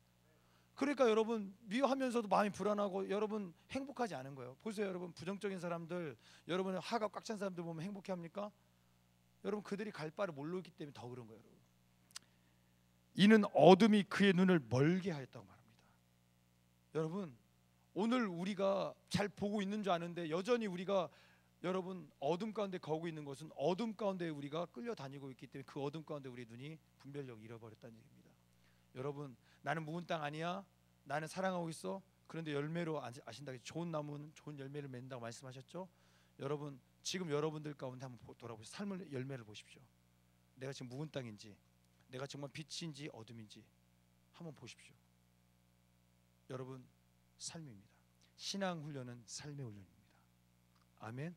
그러니까 여러분 미워하면서도 마음이 불안하고 여러분 행복하지 않은 거예요. 보세요, 여러분 부정적인 사람들, 여러분 화가 꽉 찬 사람들 보면 행복해합니까? 여러분 그들이 갈 바를 모르기 때문에 더 그런 거예요. 여러분, 이는 어둠이 그의 눈을 멀게 하였다고 말합니다. 여러분, 오늘 우리가 잘 보고 있는 줄 아는데 여전히 우리가 여러분 어둠 가운데 거하고 있는 것은 어둠 가운데 우리가 끌려다니고 있기 때문에 그 어둠 가운데 우리 눈이 분별력 잃어버렸다는 얘기입니다. 여러분, 나는 묵은 땅 아니야, 나는 사랑하고 있어. 그런데 열매로 아신다. 좋은 나무는 좋은 열매를 맺는다고 말씀하셨죠. 여러분, 지금 여러분들 가운데 한번 돌아보시죠. 삶의 열매를 보십시오. 내가 지금 묵은 땅인지, 내가 정말 빛인지 어둠인지 한번 보십시오. 여러분, 삶입니다. 신앙 훈련은 삶의 훈련입니다. 아멘.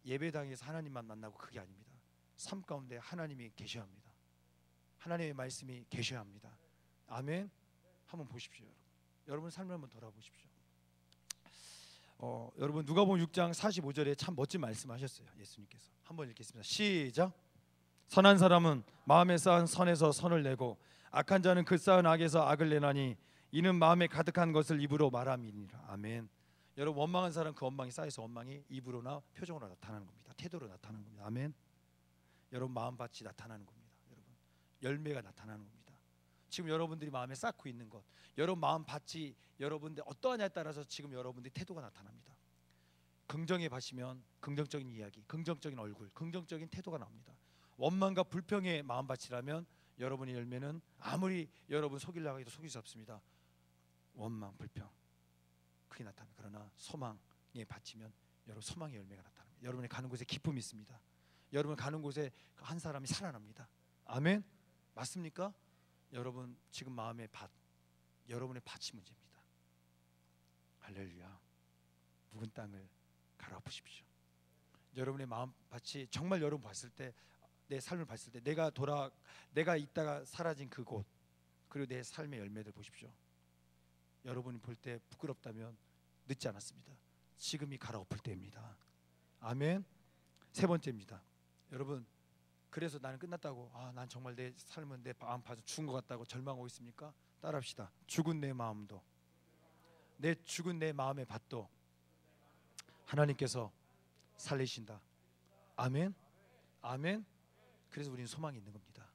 예배당에서 하나님만 만나고 그게 아닙니다. 삶 가운데 하나님이 계셔야 합니다. 하나님의 말씀이 계셔야 합니다. 아멘. 한번 보십시오. 여러분 삶을 한번 돌아보십시오. 여러분 누가복음 6장 45절에 참 멋진 말씀하셨어요. 예수님께서 한번 읽겠습니다. 시작. 선한 사람은 마음에 쌓은 선에서 선을 내고 악한 자는 그 쌓은 악에서 악을 내나니 이는 마음에 가득한 것을 입으로 말함이니라. 아멘. 여러분, 원망한 사람 그 원망이 쌓여서 원망이 입으로나 표정으로 나타나는 겁니다. 태도로 나타나는 겁니다. 아멘. 여러분, 마음밭이 나타나는 겁니다. 여러분, 열매가 나타나는 겁니다. 지금 여러분들이 마음에 쌓고 있는 것, 여러분 마음밭이 여러분들 어떠하냐에 따라서 지금 여러분들이 태도가 나타납니다. 긍정의 밭이면 긍정적인 이야기, 긍정적인 얼굴, 긍정적인 태도가 나옵니다. 원망과 불평의 마음밭이라면 여러분의 열매는 아무리 여러분 속이려고 해도 속일 수 없습니다. 원망, 불평 그게 나타납니다. 그러나 소망에 바치면 여러분 소망의 열매가 나타납니다. 여러분이 가는 곳에 기쁨이 있습니다. 여러분 가는 곳에 한 사람이 살아납니다. 아멘. 맞습니까? 여러분 지금 마음의 밭, 여러분의 밭이 문제입니다. 할렐루야. 묵은 땅을 갈아엎으십시오. 여러분의 마음 밭이 정말 여러분 봤을 때, 내 삶을 봤을 때 내가 있다가 사라진 그곳, 그리고 내 삶의 열매들 보십시오. 여러분이 볼 때 부끄럽다면 늦지 않았습니다. 지금이 갈아엎을 때입니다. 아멘. 세 번째입니다. 여러분, 그래서 나는 끝났다고, 난 정말 내 삶은 내 마음 밭은 죽은 것 같다고 절망하고 있습니까? 따라합시다. 죽은 내 마음도, 죽은 내 마음의 밭도 하나님께서 살리신다. 아멘. 아멘. 그래서 우리는 소망이 있는 겁니다.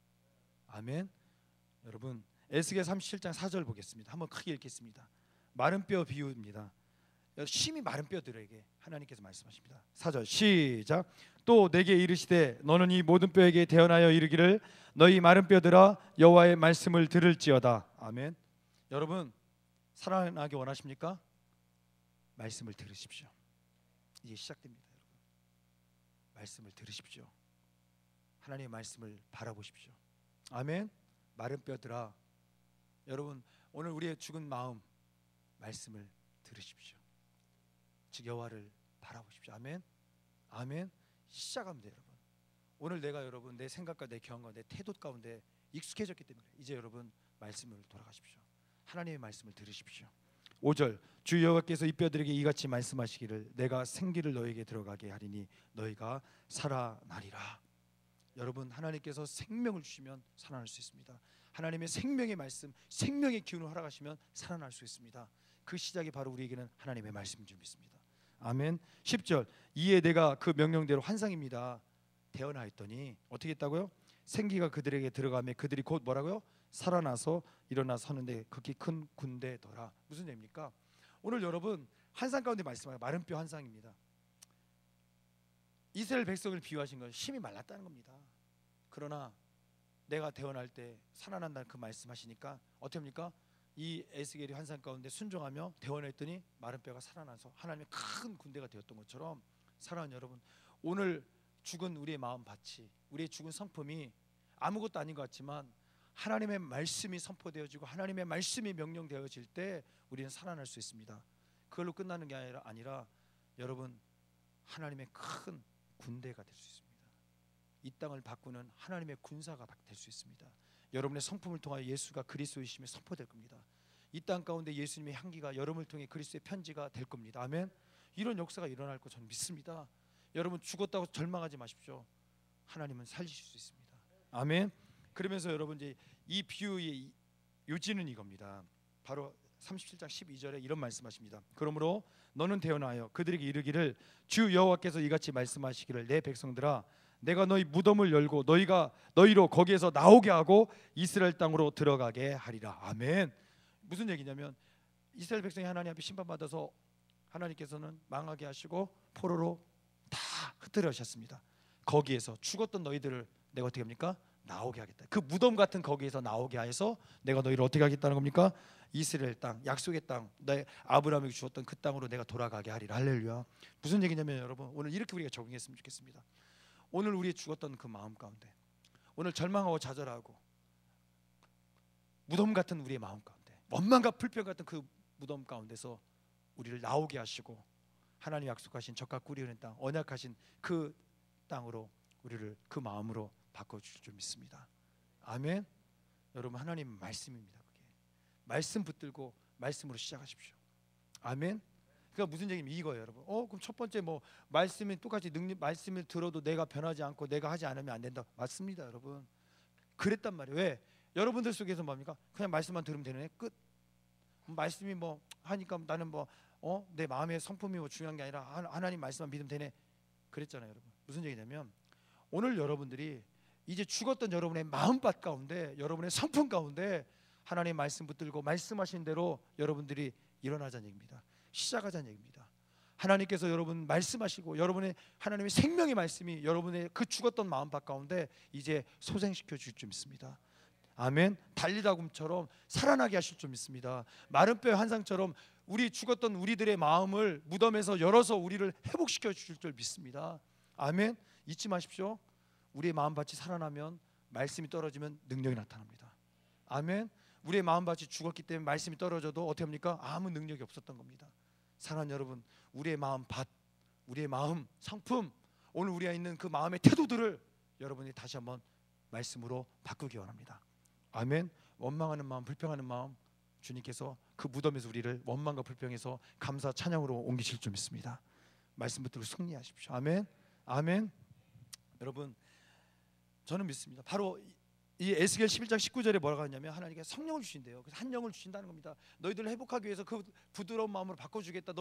아멘. 여러분, 에스겔 37장 4절 보겠습니다. 한번 크게 읽겠습니다. 마른 뼈 비유입니다. 심히 마른 뼈들에게 하나님께서 말씀하십니다. 4절 시작. 또 내게 이르시되 너는 이 모든 뼈에게 대언하여 이르기를 너희 마른 뼈들아 여호와의 말씀을 들을지어다. 아멘. 여러분, 살아나기 원하십니까? 말씀을 들으십시오. 이제 시작됩니다. 여러분, 말씀을 들으십시오. 하나님의 말씀을 바라보십시오. 아멘. 마른 뼈들아, 여러분 오늘 우리의 죽은 마음 말씀을 들으십시오. 즉 여호와를 바라보십시오. 아멘. 아멘. 시작하면 돼요. 여러분, 오늘 내가 여러분 내 생각과 내 경험과 내 태도 가운데 익숙해졌기 때문에 이제 여러분 말씀을 돌아가십시오. 하나님의 말씀을 들으십시오. 5절 주 여호와께서 이 뼈들에게 이같이 말씀하시기를 내가 생기를 너에게 들어가게 하리니 너희가 살아나리라. 여러분, 하나님께서 생명을 주시면 살아날 수 있습니다. 하나님의 생명의 말씀, 생명의 기운을 허락하시면 살아날 수 있습니다. 그 시작이 바로 우리에게는 하나님의 말씀인 줄 믿습니다. 아멘. 10절 이에 내가 그 명령대로 환상입니다 대언하였더니 어떻게 했다고요? 생기가 그들에게 들어가며 그들이 곧 뭐라고요? 살아나서 일어나 서는데 극히 큰 군대더라. 무슨 얘기입니까? 오늘 여러분 환상 가운데 말씀하여 마른 뼈 환상입니다. 이스라엘 백성을 비유하신 건 힘이 말랐다는 겁니다. 그러나 내가 대언할 때 살아난다는 그 말씀하시니까 어떻게 합니까? 이 에스겔이 환상 가운데 순종하며 대언했더니 마른 뼈가 살아나서 하나님의 큰 군대가 되었던 것처럼, 사랑하는 여러분, 오늘 죽은 우리의 마음 밭이, 우리의 죽은 성품이 아무것도 아닌 것 같지만 하나님의 말씀이 선포되어지고 하나님의 말씀이 명령되어질 때 우리는 살아날 수 있습니다. 그걸로 끝나는 게 아니라 여러분 하나님의 큰 군대가 될 수 있습니다. 이 땅을 바꾸는 하나님의 군사가 될 수 있습니다. 여러분의 성품을 통하여 예수가 그리스도이심이 선포될 겁니다. 이 땅 가운데 예수님의 향기가 여러분을 통해 그리스도의 편지가 될 겁니다. 아멘. 이런 역사가 일어날 거 저는 믿습니다. 여러분 죽었다고 절망하지 마십시오. 하나님은 살리실 수 있습니다. 아멘. 그러면서 여러분 이제 이 비유의 요지는 이겁니다. 바로 37장 12절에 이런 말씀하십니다. 그러므로 너는 대언하여 그들에게 이르기를 주 여호와께서 이같이 말씀하시기를 내 백성들아 내가 너희 무덤을 열고 너희로 거기에서 나오게 하고 이스라엘 땅으로 들어가게 하리라. 아멘. 무슨 얘기냐면 이스라엘 백성이 하나님 앞에 심판받아서 하나님께서는 망하게 하시고 포로로 다 흩뜨려셨습니다. 거기에서 죽었던 너희들을 내가 어떻게 합니까? 나오게 하겠다. 그 무덤 같은 거기에서 나오게 해서 내가 너희를 어떻게 하겠다는 겁니까? 이스라엘 땅, 약속의 땅, 내 아브라함에게 주었던 그 땅으로 내가 돌아가게 하리라. 할렐루야. 무슨 얘기냐면 여러분 오늘 이렇게 우리가 적용했으면 좋겠습니다. 오늘 우리의 죽었던 그 마음 가운데, 오늘 절망하고 좌절하고 무덤 같은 우리의 마음 가운데, 원망과 불평 같은 그 무덤 가운데서 우리를 나오게 하시고 하나님 약속하신 젖과 꿀이 흐르는 땅, 언약하신 그 땅으로 우리를 그 마음으로 바꿔주실 줄 믿습니다. 아멘. 여러분 하나님 말씀입니다. 그게 말씀 붙들고 말씀으로 시작하십시오. 아멘. 그러니까 무슨 얘기냐면 이거예요, 여러분. 그럼 첫 번째 말씀이 똑같이 말씀을 들어도 내가 변하지 않고 내가 하지 않으면 안 된다. 맞습니다, 여러분. 그랬단 말이에요. 왜? 여러분들 속에서 뭡니까? 그냥 말씀만 들으면 되네. 끝. 말씀이 뭐 하니까 나는 뭐 내 마음의 성품이 뭐 중요한 게 아니라 하나님 말씀만 믿으면 되네. 그랬잖아요, 여러분. 무슨 얘기냐면 오늘 여러분들이 이제 죽었던 여러분의 마음밭 가운데, 여러분의 성품 가운데 하나님의 말씀 붙들고 말씀하신 대로 여러분들이 일어나자는 얘기입니다. 시작하자는 얘기입니다. 하나님께서 여러분 말씀하시고 여러분의 하나님의 생명의 말씀이 여러분의 그 죽었던 마음밭 가운데 이제 소생시켜 주실 줄 믿습니다. 아멘. 달리다굼처럼 살아나게 하실 줄 믿습니다. 마른 뼈의 환상처럼 우리 죽었던 우리들의 마음을 무덤에서 열어서 우리를 회복시켜 주실 줄 믿습니다. 아멘. 잊지 마십시오. 우리의 마음밭이 살아나면 말씀이 떨어지면 능력이 나타납니다. 아멘. 우리의 마음밭이 죽었기 때문에 말씀이 떨어져도 어떻게 합니까? 아무 능력이 없었던 겁니다. 사랑하는 여러분, 우리의 마음밭, 우리의 마음 성품, 오늘 우리가 있는 그 마음의 태도들을 여러분이 다시 한번 말씀으로 바꾸기 원합니다. 아멘. 원망하는 마음, 불평하는 마음, 주님께서 그 무덤에서 우리를 원망과 불평에서 감사 찬양으로 옮기실 줄 믿습니다. 말씀 붙들고 승리하십시오. 아멘. 아멘. 여러분, 저는 믿습니다. 바로 이 에스겔 11장 19절에 뭐라고 하냐면 하나님께서 성령을 주신대요. 그래서 한 영을 주신다는 겁니다. 너희들을 회복하기 위해서 그 부드러운 마음으로 바꿔주겠다.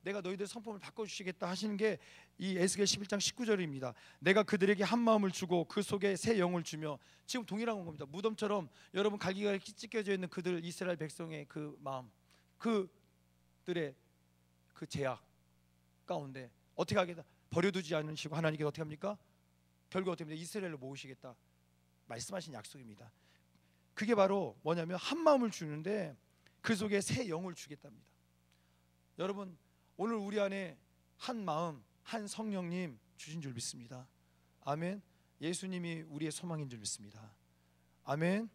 내가 너희들의 성품을 바꿔주시겠다 하시는 게 이 에스겔 11장 19절입니다. 내가 그들에게 한 마음을 주고 그 속에 새 영을 주며, 지금 동일한 겁니다. 무덤처럼 여러분 갈기가 찢겨져 있는 그들 이스라엘 백성의 그 마음, 그들의 그 죄악 가운데 어떻게 하겠다? 버려두지 않으시고 하나님께서 어떻게 합니까? 결국 어떻게 합니까? 이스라엘로 모으시겠다 말씀하신 약속입니다. 그게 바로 뭐냐면 한 마음을 주는데 그 속에 새 영을 주겠답니다. 여러분, 오늘 우리 안에 한 마음, 한 성령님 주신 줄 믿습니다. 아멘. 예수님이 우리의 소망인 줄 믿습니다. 아멘.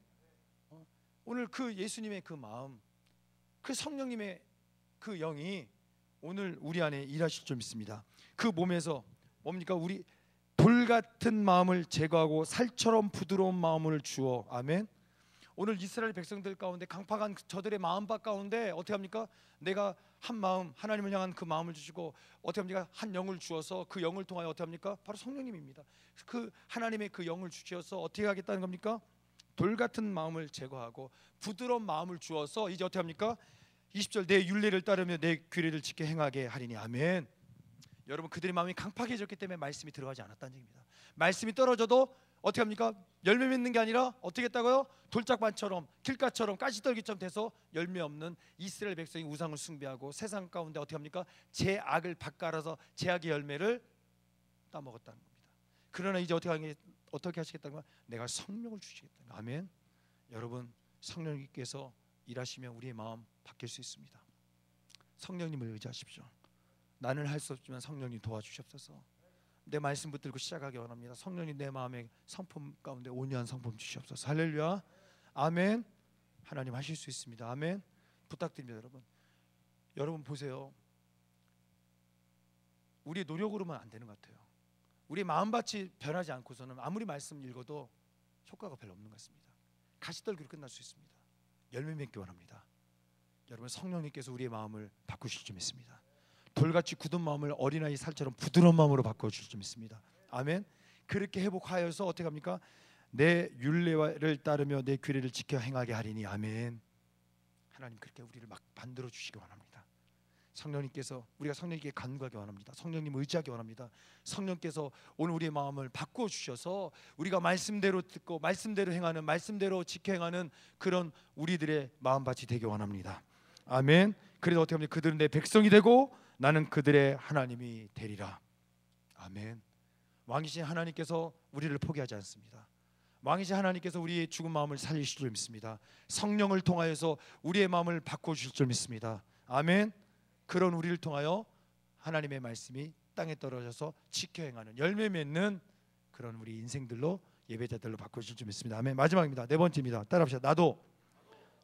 오늘 그 예수님의 그 마음, 그 성령님의 그 영이 오늘 우리 안에 일하실 줄 믿습니다. 그 몸에서 뭡니까? 우리 돌 같은 마음을 제거하고 살처럼 부드러운 마음을 주어. 아멘. 오늘 이스라엘 백성들 가운데 강팍한 저들의 마음밭 가운데 어떻게 합니까? 내가 한 마음, 하나님을 향한 그 마음을 주시고 어떻게 합니까? 한 영을 주어서 그 영을 통하여 어떻게 합니까? 바로 성령님입니다. 그 하나님의 그 영을 주셔서 어떻게 하겠다는 겁니까? 돌 같은 마음을 제거하고 부드러운 마음을 주어서 이제 어떻게 합니까? 20절 내 율례를 따르며 내 규례를 지켜 행하게 하리니. 아멘. 여러분, 그들의 마음이 강팍해졌기 때문에 말씀이 들어가지 않았다는 얘기입니다. 말씀이 떨어져도 어떻게 합니까? 열매 맺는 게 아니라 어떻게 했다고요? 돌짝반처럼 길가처럼 가시떨기처럼 돼서 열매 없는 이스라엘 백성이 우상을 숭배하고 세상 가운데 어떻게 합니까? 죄악을 밭갈아서 죄악의 열매를 따먹었다는 겁니다. 그러나 이제 어떻게 하시겠다는 거야? 내가 성령을 주시겠다는 거야. 아멘. 여러분, 성령님께서 일하시면 우리의 마음 바뀔 수 있습니다. 성령님을 의지하십시오. 나는 할 수 없지만 성령님 도와주시옵소서. 내 말씀 붙들고 시작하기 원합니다. 성령님 내 마음의 성품 가운데 온유한 성품 주시옵소서. 할렐루야. 아멘. 하나님 하실 수 있습니다. 아멘. 부탁드립니다. 여러분 보세요. 우리의 노력으로만 안 되는 것 같아요. 우리 마음밭이 변하지 않고서는 아무리 말씀 읽어도 효과가 별로 없는 것 같습니다. 가시떨기로 끝날 수 있습니다. 열매 맺기 원합니다. 여러분, 성령님께서 우리의 마음을 바꾸실 줄 믿습니다. 돌같이 굳은 마음을 어린아이 살처럼 부드러운 마음으로 바꿔주실 줄 믿습니다. 아멘. 그렇게 회복하여서 어떻게 합니까? 내 율례를 따르며 내 규례를 지켜 행하게 하리니. 아멘. 하나님 그렇게 우리를 막 만들어 주시기 원합니다. 성령님께서 우리가 성령님께 간구하기 원합니다. 성령님 의지하기 원합니다. 성령께서 오늘 우리의 마음을 바꿔 주셔서 우리가 말씀대로 듣고 말씀대로 행하는, 말씀대로 지켜 행하는 그런 우리들의 마음밭이 되기 원합니다. 아멘. 그래서 어떻게 하면 그들은 내 백성이 되고 나는 그들의 하나님이 되리라. 아멘. 왕이신 하나님께서 우리를 포기하지 않습니다. 왕이신 하나님께서 우리의 죽은 마음을 살리실 줄 믿습니다. 성령을 통하여서 우리의 마음을 바꿔주실 줄 믿습니다. 아멘. 그런 우리를 통하여 하나님의 말씀이 땅에 떨어져서 지켜 행하는, 열매 맺는 그런 우리 인생들로, 예배자들로 바꿔주실 줄 믿습니다. 아멘. 마지막입니다. 네 번째입니다. 따라합시다. 나도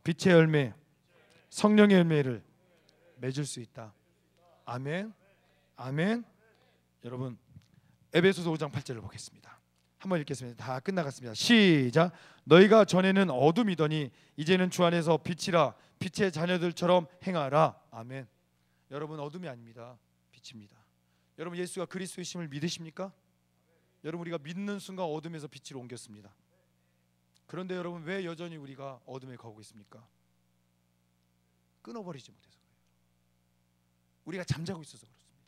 빛의 열매, 성령의 열매를 맺을 수 있다. 아멘. 아멘. 여러분, 에베소서 5장 8절을 보겠습니다. 한번 읽겠습니다. 다 끝나갔습니다. 시작. 너희가 전에는 어둠이더니 이제는 주 안에서 빛이라. 빛의 자녀들처럼 행하라. 아멘. 여러분, 어둠이 아닙니다. 빛입니다. 여러분, 예수가 그리스도이심을 믿으십니까? 여러분, 우리가 믿는 순간 어둠에서 빛으로 옮겼습니다. 그런데 여러분, 왜 여전히 우리가 어둠에 거하고 있습니까? 끊어버리지 못해서 그래요. 우리가 잠자고 있어서 그렇습니다.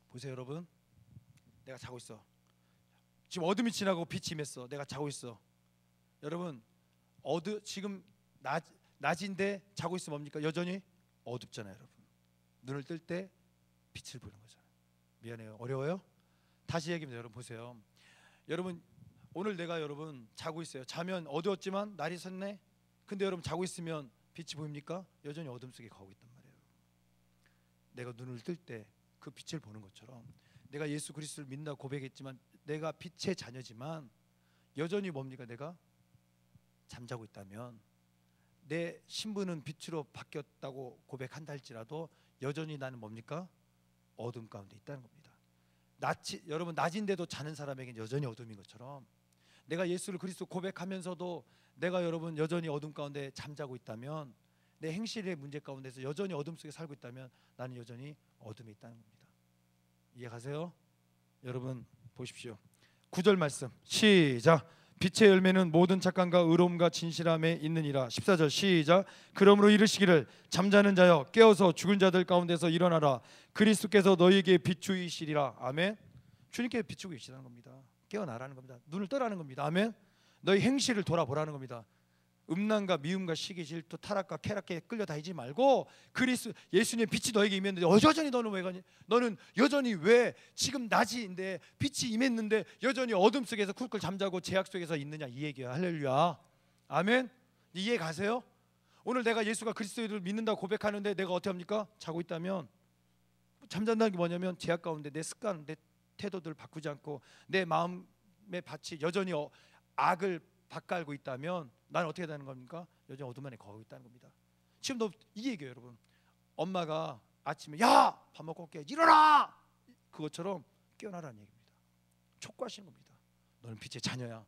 보세요 여러분, 내가 자고 있어. 지금 어둠이 지나고 빛이 임했어. 내가 자고 있어. 여러분, 지금 낮인데 자고 있으면 뭡니까? 여전히 어둡잖아요. 여러분, 눈을 뜰 때 빛을 보는 거잖아요. 미안해요, 어려워요? 다시 얘기합니다. 여러분 보세요. 여러분, 오늘 내가 여러분 자고 있어요. 자면 어두웠지만 날이 섰네. 근데 여러분 자고 있으면 빛이 보입니까? 여전히 어둠 속에 가고 있단 말이에요. 내가 눈을 뜰 때 그 빛을 보는 것처럼, 내가 예수 그리스도를 믿는다고 고백했지만 내가 빛의 자녀지만 여전히 뭡니까? 내가 잠자고 있다면, 내 신분은 빛으로 바뀌었다고 고백한다 할지라도 여전히 나는 뭡니까? 어둠 가운데 있다는 겁니다. 여러분, 낮인데도 자는 사람에게는 여전히 어둠인 것처럼, 내가 예수를 그리스도 고백하면서도 내가 여러분 여전히 어둠 가운데 잠자고 있다면, 내 행실의 문제 가운데서 여전히 어둠 속에 살고 있다면 나는 여전히 어둠에 있다는 겁니다. 이해가세요? 여러분 보십시오. 9절 말씀 시작. 빛의 열매는 모든 착함과 의로움과 진실함에 있느니라. 14절 시작. 그러므로 이르시기를 잠자는 자여 깨어서 죽은 자들 가운데서 일어나라. 그리스도께서 너희에게 비추이시리라. 아멘. 주님께 비추고 계시다는 겁니다. 깨어나라는 겁니다. 눈을 떠라는 겁니다. 아멘. 너희 행실을 돌아보라는 겁니다. 음란과 미움과 시기 질투 타락과 쾌락에 끌려다니지 말고 예수님의 빛이 너에게 임했는데 여전히 너는 왜 가니? 너는 여전히 왜 지금 낮인데 빛이 임했는데 여전히 어둠 속에서 쿨쿨 잠자고 죄악 속에서 있느냐, 이 얘기야. 할렐루야. 아멘. 이해 가세요? 오늘 내가 예수가 그리스도를 믿는다고 고백하는데 내가 어떻게 합니까? 자고 있다면, 잠잔다는 게 뭐냐면 죄악 가운데 내 습관, 내 태도들을 바꾸지 않고 내 마음의 밭이 여전히 악을 밭갈고 있다면 나는 어떻게 되는 겁니까? 여전히 어둠 안에 거하고 있다는 겁니다. 지금도 이 얘기예요 여러분. 엄마가 아침에 야! 밥 먹고 올게, 일어나! 그것처럼 깨어나라는 얘기입니다. 촉구하시는 겁니다. 너는 빛의 자녀야.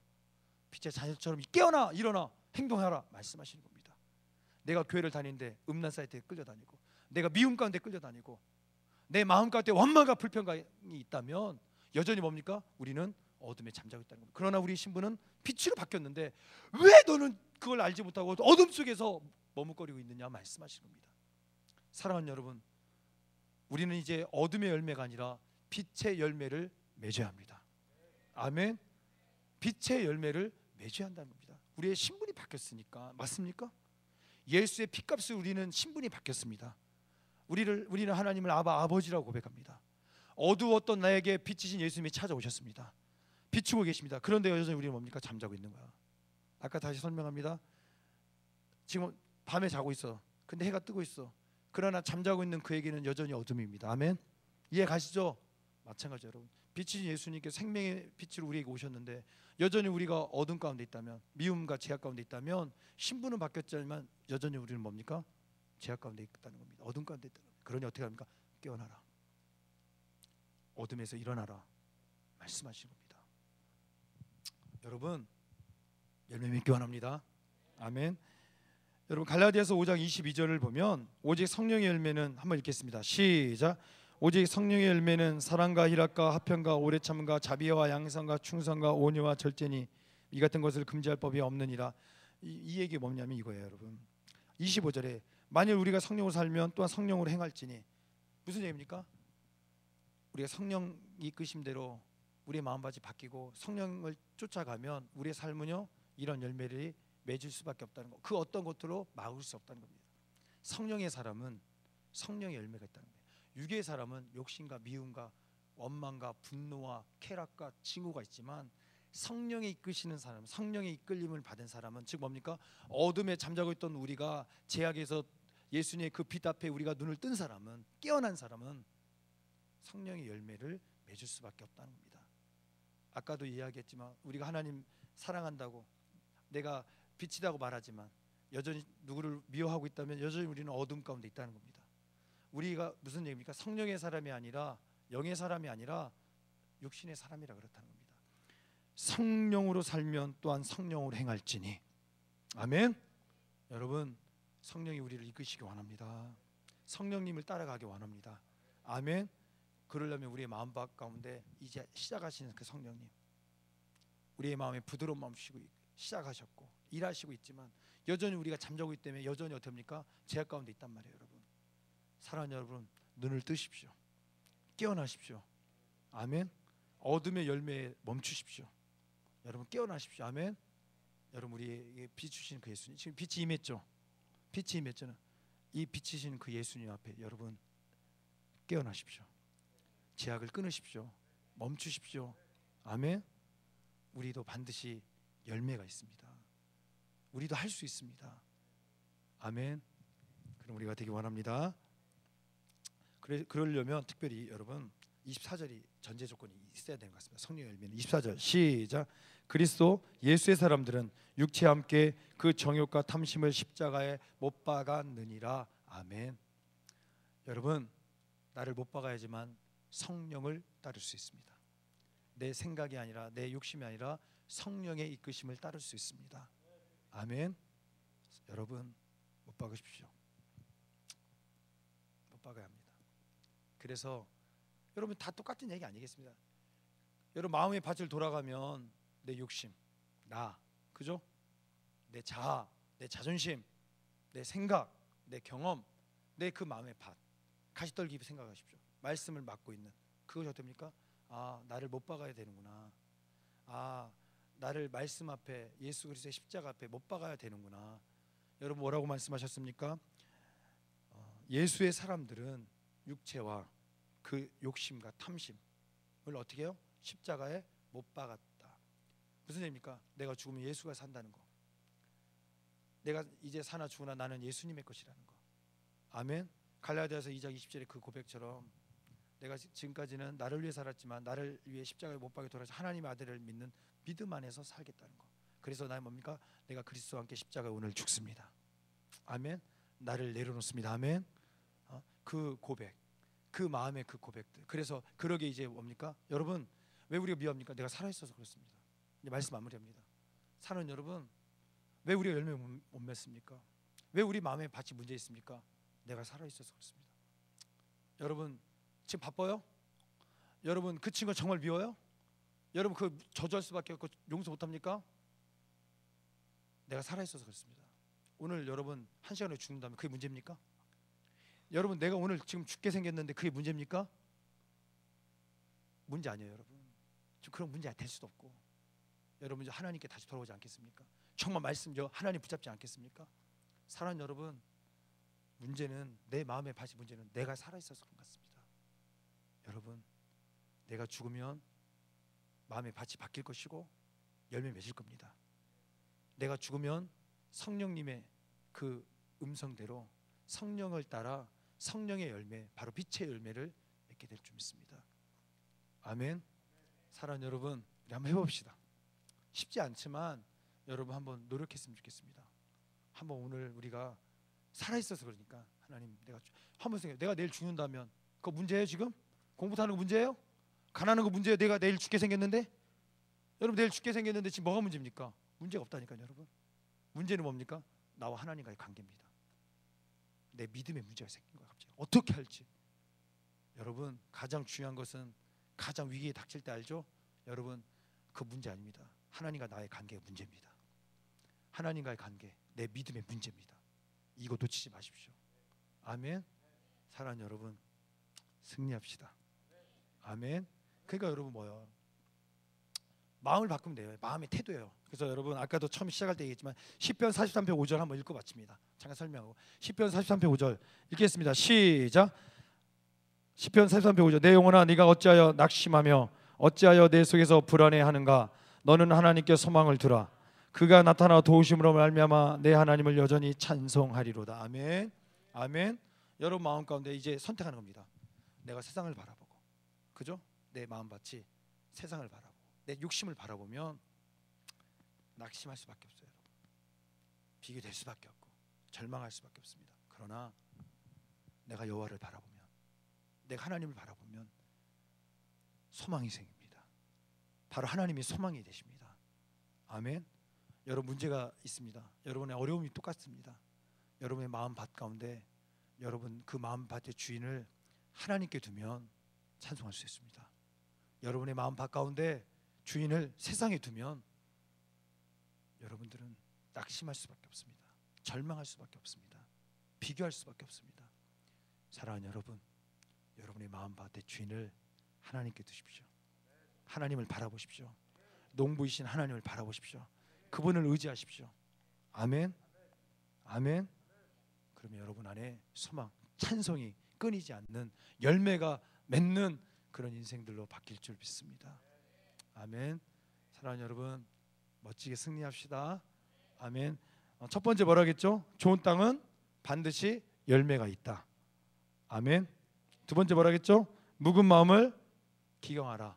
빛의 자녀처럼 깨어나, 일어나, 행동하라 말씀하시는 겁니다. 내가 교회를 다니는데 음란 사이트에 끌려다니고, 내가 미움 가운데 끌려다니고, 내 마음 가운데 원망과 불평이 있다면 여전히 뭡니까? 우리는 어둠에 잠자고 있다는 겁니다. 그러나 우리 신분은 빛으로 바뀌었는데 왜 너는 그걸 알지 못하고 어둠 속에서 머뭇거리고 있느냐 말씀하시는 겁니다. 사랑하는 여러분, 우리는 이제 어둠의 열매가 아니라 빛의 열매를 맺어야 합니다. 아멘. 빛의 열매를 맺어야 한다는 겁니다. 우리의 신분이 바뀌었으니까. 맞습니까? 예수의 피값을 우리는 신분이 바뀌었습니다. 우리는 하나님을 아버지라고 고백합니다. 어두웠던 나에게 빛이신 예수님이 찾아오셨습니다. 비추고 계십니다. 그런데 여전히 우리는 뭡니까? 잠자고 있는 거야. 아까 다시 설명합니다. 지금 밤에 자고 있어. 근데 해가 뜨고 있어. 그러나 잠자고 있는 그에게는 여전히 어둠입니다. 아멘. 이해 가시죠? 마찬가지죠 여러분. 빛이신 예수님께서 생명의 빛으로 우리에게 오셨는데 여전히 우리가 어둠 가운데 있다면, 미움과 죄악 가운데 있다면, 신분은 바뀌었지만 여전히 우리는 뭡니까? 죄악 가운데 있다는 겁니다. 어둠 가운데 있다는 겁니다. 그러니 어떻게 합니까? 깨어나라. 어둠에서 일어나라 말씀하시는 겁니다. 여러분, 열매 맺기 원합니다. 아멘. 여러분, 갈라디아서 5장 22절을 보면 오직 성령의 열매는, 한번 읽겠습니다. 시작. 오직 성령의 열매는 사랑과 희락과 화평과 오래 참음과 자비와 양성과 충성과 온유와 절제니 이 같은 것을 금지할 법이 없느니라. 이 얘기 뭐냐면 이거예요 여러분. 25절에 만일 우리가 성령으로 살면 또한 성령으로 행할지니, 무슨 얘기입니까? 우리가 성령 이끄심 대로 우리의 마음밭이 바뀌고 성령을 쫓아가면 우리의 삶은요 이런 열매를 맺을 수밖에 없다는 거. 그 어떤 것들로 막을 수 없다는 겁니다. 성령의 사람은 성령의 열매가 있다는 거예요. 육의 사람은 욕심과 미움과 원망과 분노와 쾌락과 징후가 있지만, 성령이 이끄시는 사람, 성령의 이끌림을 받은 사람은, 즉 뭡니까? 어둠에 잠자고 있던 우리가 죄악에서 예수님의 그 빛 앞에 우리가 눈을 뜬 사람은, 깨어난 사람은 성령의 열매를 맺을 수밖에 없다는 겁니다. 아까도 이야기했지만 우리가 하나님 사랑한다고, 내가 빛이라고 말하지만 여전히 누구를 미워하고 있다면 여전히 우리는 어둠 가운데 있다는 겁니다. 우리가 무슨 얘기입니까? 성령의 사람이 아니라, 영의 사람이 아니라 육신의 사람이라 그렇다는 겁니다. 성령으로 살면 또한 성령으로 행할지니. 아멘. 여러분, 성령이 우리를 이끄시기 원합니다. 성령님을 따라가기 원합니다. 아멘. 그러려면 우리의 마음밭 가운데 이제 시작하시는 그 성령님, 우리의 마음에 부드러운 마음 주시고 시작하셨고 일하시고 있지만 여전히 우리가 잠자고 있기 때문에 여전히 어떻습니까? 제약 가운데 있단 말이에요. 여러분, 사랑하는 여러분, 눈을 뜨십시오. 깨어나십시오. 아멘. 어둠의 열매에 멈추십시오. 여러분, 깨어나십시오. 아멘. 여러분, 우리에게 빛 주신 그 예수님, 지금 빛이 임했죠. 빛이 임했잖아. 이 빛이신 그 예수님 앞에 여러분 깨어나십시오. 제약을 끊으십시오. 멈추십시오. 아멘. 우리도 반드시 열매가 있습니다. 우리도 할 수 있습니다. 아멘. 그럼 우리가 되기 원합니다. 그러려면 특별히 여러분 24절이 전제 조건이 있어야 되는 것 같습니다. 성령의 열매는 24절 시작. 그리스도 예수의 사람들은 육체와 함께 그 정욕과 탐심을 십자가에 못 박았느니라. 아멘. 여러분, 나를 못 박아야지만 성령을 따를 수 있습니다. 내 생각이 아니라 내 욕심이 아니라 성령의 이끄심을 따를 수 있습니다. 아멘. 여러분, 못 박으십시오. 못 박아야 합니다. 그래서 여러분 다 똑같은 얘기 아니겠습니까? 여러분 마음의 밭을 돌아가면 내 욕심, 나, 그죠? 내 자아, 내 자존심, 내 생각, 내 경험, 내 그 마음의 밭 가시떨기 생각하십시오. 말씀을 맡고 있는 그것이 어떻습니까? 아, 나를 못 박아야 되는구나. 아, 나를 말씀 앞에 예수 그리스도의 십자가 앞에 못 박아야 되는구나. 여러분 뭐라고 말씀하셨습니까? 예수의 사람들은 육체와 그 욕심과 탐심을 어떻게 해요? 십자가에 못 박았다. 무슨 얘기입니까? 내가 죽으면 예수가 산다는 거. 내가 이제 사나 죽으나 나는 예수님의 것이라는 거. 아멘. 갈라디아서 2장 20절의 그 고백처럼 내가 지금까지는 나를 위해 살았지만 나를 위해 십자가에 못 박혀 돌아서 하나님의 아들을 믿는 믿음 안에서 살겠다는 거. 그래서 나는 뭡니까? 내가 그리스도와 함께 십자가에 오늘 죽습니다. 아멘. 나를 내려놓습니다. 아멘. 그 고백, 그 마음의 그 고백들. 그래서 그러게 이제 뭡니까? 여러분 왜 우리가 미워합니까? 내가 살아있어서 그렇습니다. 이제 말씀 마무리합니다. 사는 여러분, 왜 우리가 열매 못 맺습니까? 왜 우리 마음에 밭이 문제 있습니까? 내가 살아있어서 그렇습니다. 여러분 지금 바빠요? 여러분 그 친구 정말 미워요? 여러분 그 저주할 수밖에 없고 용서 못합니까? 내가 살아있어서 그렇습니다. 오늘 여러분 한 시간에 죽는다면 그게 문제입니까? 여러분 내가 오늘 지금 죽게 생겼는데 그게 문제입니까? 문제 아니에요. 여러분 지금 그런 문제 될 수도 없고 여러분 이제 하나님께 다시 돌아오지 않겠습니까? 정말 말씀죠. 하나님 붙잡지 않겠습니까? 사랑하는 여러분, 문제는 내 마음의 밭이 문제는 내가 살아있어서 그런 것 같습니다. 여러분 내가 죽으면 마음의 밭이 바뀔 것이고 열매 맺을 겁니다. 내가 죽으면 성령님의 그 음성대로 성령을 따라 성령의 열매, 바로 빛의 열매를 맺게 될 줄 믿습니다. 아멘. 사랑하는 여러분, 우리 한번 해봅시다. 쉽지 않지만 여러분 한번 노력했으면 좋겠습니다. 한번 오늘 우리가 살아있어서 그러니까 하나님 내가 한번 생각해. 내가 내일 죽는다면 그거 문제예요? 지금? 공부 타는 거 문제예요? 가난한 거 문제예요? 내가 내일 죽게 생겼는데? 여러분 내일 죽게 생겼는데 지금 뭐가 문제입니까? 문제가 없다니까요. 여러분 문제는 뭡니까? 나와 하나님과의 관계입니다. 내 믿음의 문제가 생긴 거야. 갑자기 어떻게 할지. 여러분 가장 중요한 것은 가장 위기에 닥칠 때 알죠? 여러분 그 문제 아닙니다. 하나님과 나의 관계가 문제입니다. 하나님과의 관계, 내 믿음의 문제입니다. 이거 놓치지 마십시오. 아멘. 사랑하는 여러분, 승리합시다. 아멘. 그러니까 여러분 뭐요? 마음을 바꾸면 돼요. 마음의 태도예요. 그래서 여러분 아까도 처음 시작할 때 얘기했지만 시편 43편 5절 한번 읽고 마칩니다. 잠깐 설명하고 시편 43편 5절 읽겠습니다. 시작. 시편 43편 5절. 내 영혼아 네가 어찌하여 낙심하며 어찌하여 내 속에서 불안해하는가? 너는 하나님께 소망을 두라. 그가 나타나 도우심으로 말미암아 내 하나님을 여전히 찬송하리로다. 아멘. 아멘. 여러분 마음 가운데 이제 선택하는 겁니다. 내가 세상을 바라보고, 그죠? 내 마음밭이 세상을 바라보고 내 욕심을 바라보면 낙심할 수밖에 없어요. 비교될 수밖에 없고 절망할 수밖에 없습니다. 그러나 내가 여호와를 바라보면, 내가 하나님을 바라보면 소망이 생깁니다. 바로 하나님이 소망이 되십니다. 아멘. 여러분 문제가 있습니다. 여러분의 어려움이 똑같습니다. 여러분의 마음밭 가운데 여러분 그 마음밭의 주인을 하나님께 두면 찬송할 수 있습니다. 여러분의 마음밭 가운데 주인을 세상에 두면 여러분들은 낙심할 수밖에 없습니다. 절망할 수밖에 없습니다. 비교할 수밖에 없습니다. 사랑하는 여러분, 여러분의 마음밭의 주인을 하나님께 두십시오. 하나님을 바라보십시오. 농부이신 하나님을 바라보십시오. 그분을 의지하십시오. 아멘. 아멘. 그러면 여러분 안에 소망, 찬송이 끊이지 않는 열매가 맺는 그런 인생들로 바뀔 줄 믿습니다. 아멘. 사랑하는 여러분, 멋지게 승리합시다. 아멘. 첫 번째 뭐라 했죠? 좋은 땅은 반드시 열매가 있다. 아멘. 두 번째 뭐라 했죠? 묵은 마음을 기경하라.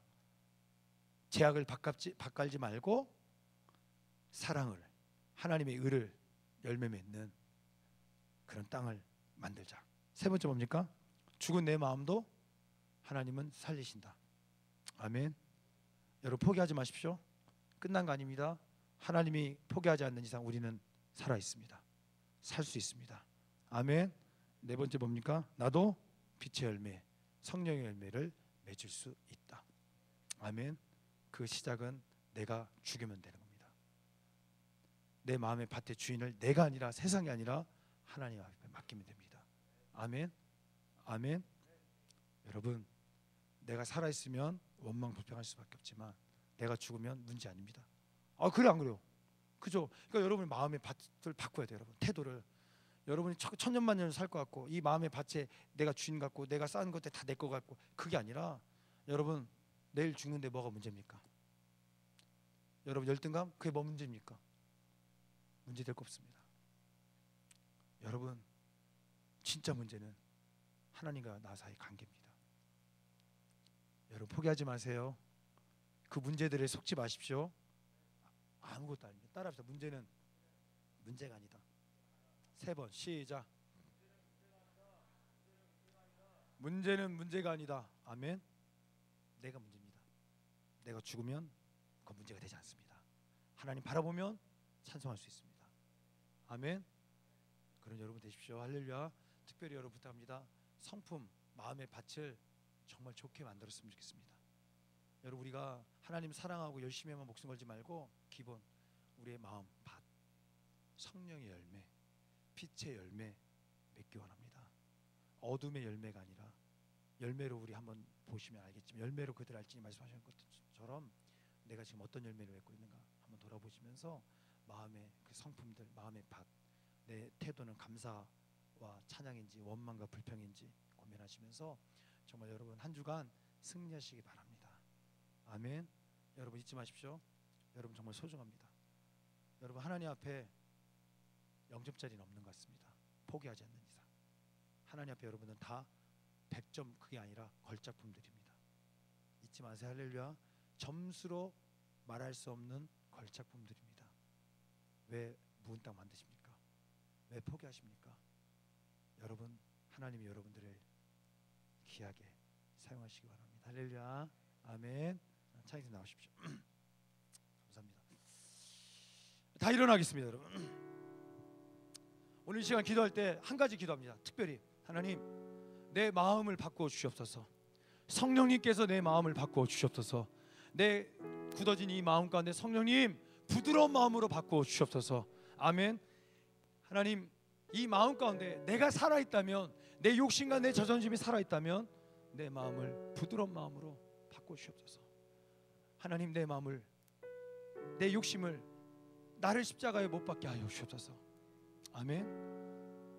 죄악을 바깔지 말고 사랑을, 하나님의 의를 열매 맺는 그런 땅을 만들자. 세 번째 뭡니까? 죽은 내 마음도 하나님은 살리신다. 아멘. 여러분 포기하지 마십시오. 끝난 거 아닙니다. 하나님이 포기하지 않는 이상 우리는 살아 있습니다. 살 수 있습니다. 아멘. 네 번째 뭡니까? 나도 빛의 열매, 성령의 열매를 맺을 수 있다. 아멘. 그 시작은 내가 죽이면 되는 겁니다. 내 마음의 밭의 주인을 내가 아니라, 세상이 아니라 하나님 앞에 맡기면 됩니다. 아멘. 아멘. 여러분, 내가 살아있으면 원망 불평할 수밖에 없지만 내가 죽으면 문제 아닙니다. 아, 그래 안 그래요? 그죠? 그러니까 여러분의 마음의 밭을 바꿔야 돼요. 여러분 태도를. 여러분이 천년만년을 살 것 같고 이 마음의 밭에 내가 주인 같고 내가 쌓은 것들 다 내 거 같고 그게 아니라, 여러분 내일 죽는데 뭐가 문제입니까? 여러분 열등감? 그게 뭐 문제입니까? 문제될 거 없습니다. 여러분 진짜 문제는 하나님과 나 사이 관계입니다. 여러분 포기하지 마세요. 그 문제들에 속지 마십시오. 아무것도 아닙니다. 따라합시다. 문제는 문제가 아니다. 세 번 시작. 문제는 문제가 아니다. 아멘. 내가 문제입니다. 내가 죽으면 그 문제가 되지 않습니다. 하나님 바라보면 찬송할 수 있습니다. 아멘. 그런 여러분 되십시오. 할렐루야. 특별히 여러분 부탁합니다. 성품, 마음의 밭을 정말 좋게 만들었으면 좋겠습니다. 여러분 우리가 하나님 사랑하고 열심히만 목숨 걸지 말고 기본 우리의 마음 밭, 성령의 열매, 빛의 열매 맺기 원합니다. 어둠의 열매가 아니라 열매로 우리 한번 보시면 알겠지만 열매로 그들 알지니 말씀하신 것처럼 내가 지금 어떤 열매를 맺고 있는가 한번 돌아보시면서 마음의 그 성품들, 마음의 밭, 내 태도는 감사와 찬양인지 원망과 불평인지 고민하시면서 정말 여러분 한 주간 승리하시기 바랍니다. 아멘. 여러분 잊지 마십시오. 여러분 정말 소중합니다. 여러분 하나님 앞에 0점짜리는 없는 것 같습니다. 포기하지 않는 이상 하나님 앞에 여러분은 다 100점 그게 아니라 걸작품들입니다. 잊지 마세요. 할렐루야. 점수로 말할 수 없는 걸작품들입니다. 왜 묵은 땅 만드십니까? 왜 포기하십니까? 여러분 하나님이 여러분들을 귀하게 사용하시기 바랍니다. 할렐루야. 아멘. 창에서 나오십시오. 감사합니다. 다 일어나겠습니다. 여러분 오늘 이 시간 기도할 때 한 가지 기도합니다. 특별히 하나님 내 마음을 바꾸어 주시옵소서. 성령님께서 내 마음을 바꾸어 주시옵소서. 내 굳어진 이 마음 가운데 성령님 부드러운 마음으로 바꾸어 주시옵소서. 아멘. 하나님 이 마음 가운데 내가 살아있다면, 내 욕심과 내 자존심이 살아있다면 내 마음을 부드러운 마음으로 바꾸어 주시옵소서. 하나님 내 마음을, 내 욕심을 나를 십자가에 못 박게 하여 주시옵소서. 아멘.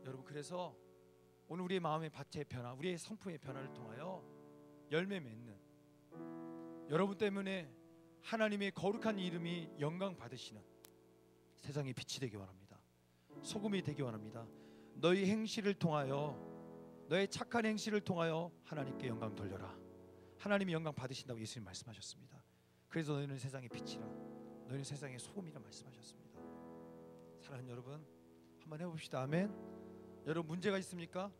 여러분 그래서 오늘 우리의 마음의 밭의 변화, 우리의 성품의 변화를 통하여 열매 맺는, 여러분 때문에 하나님의 거룩한 이름이 영광 받으시는 세상의 빛이 되기 원합니다. 소금이 되기 원합니다. 너희 행실을 통하여, 너의 착한 행실을 통하여 하나님께 영광 돌려라. 하나님이 영광 받으신다고 예수님 말씀하셨습니다. 그래서 너희는 세상의 빛이라, 너희는 세상의 소금이라 말씀하셨습니다. 사랑하는 여러분 한번 해봅시다. 아멘. 여러분 문제가 있습니까?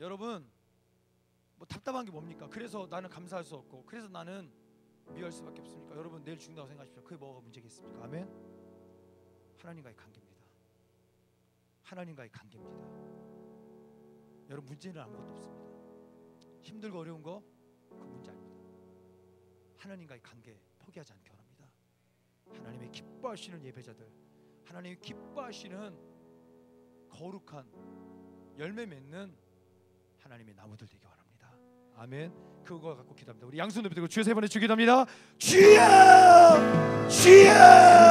여러분 뭐 답답한 게 뭡니까? 그래서 나는 감사할 수 없고 그래서 나는 미워할 수밖에 없습니까? 여러분 내일 죽는다고 생각하십시오. 그게 뭐가 문제겠습니까? 아멘. 하나님과의 관계입니다. 하나님과의 관계입니다. 여러분 문제는 아무것도 없습니다. 힘들고 어려운 거 그 문제 아닙니다. 하나님과의 관계 포기하지 않기 원합니다. 하나님의 기뻐하시는 예배자들, 하나님이 기뻐하시는 거룩한 열매 맺는 하나님의 나무들 되기 바랍니다. 아멘. 그거 갖고 기도합니다. 우리 양손 높이 들고 주여 세 번에 기도합니다. 주여 주여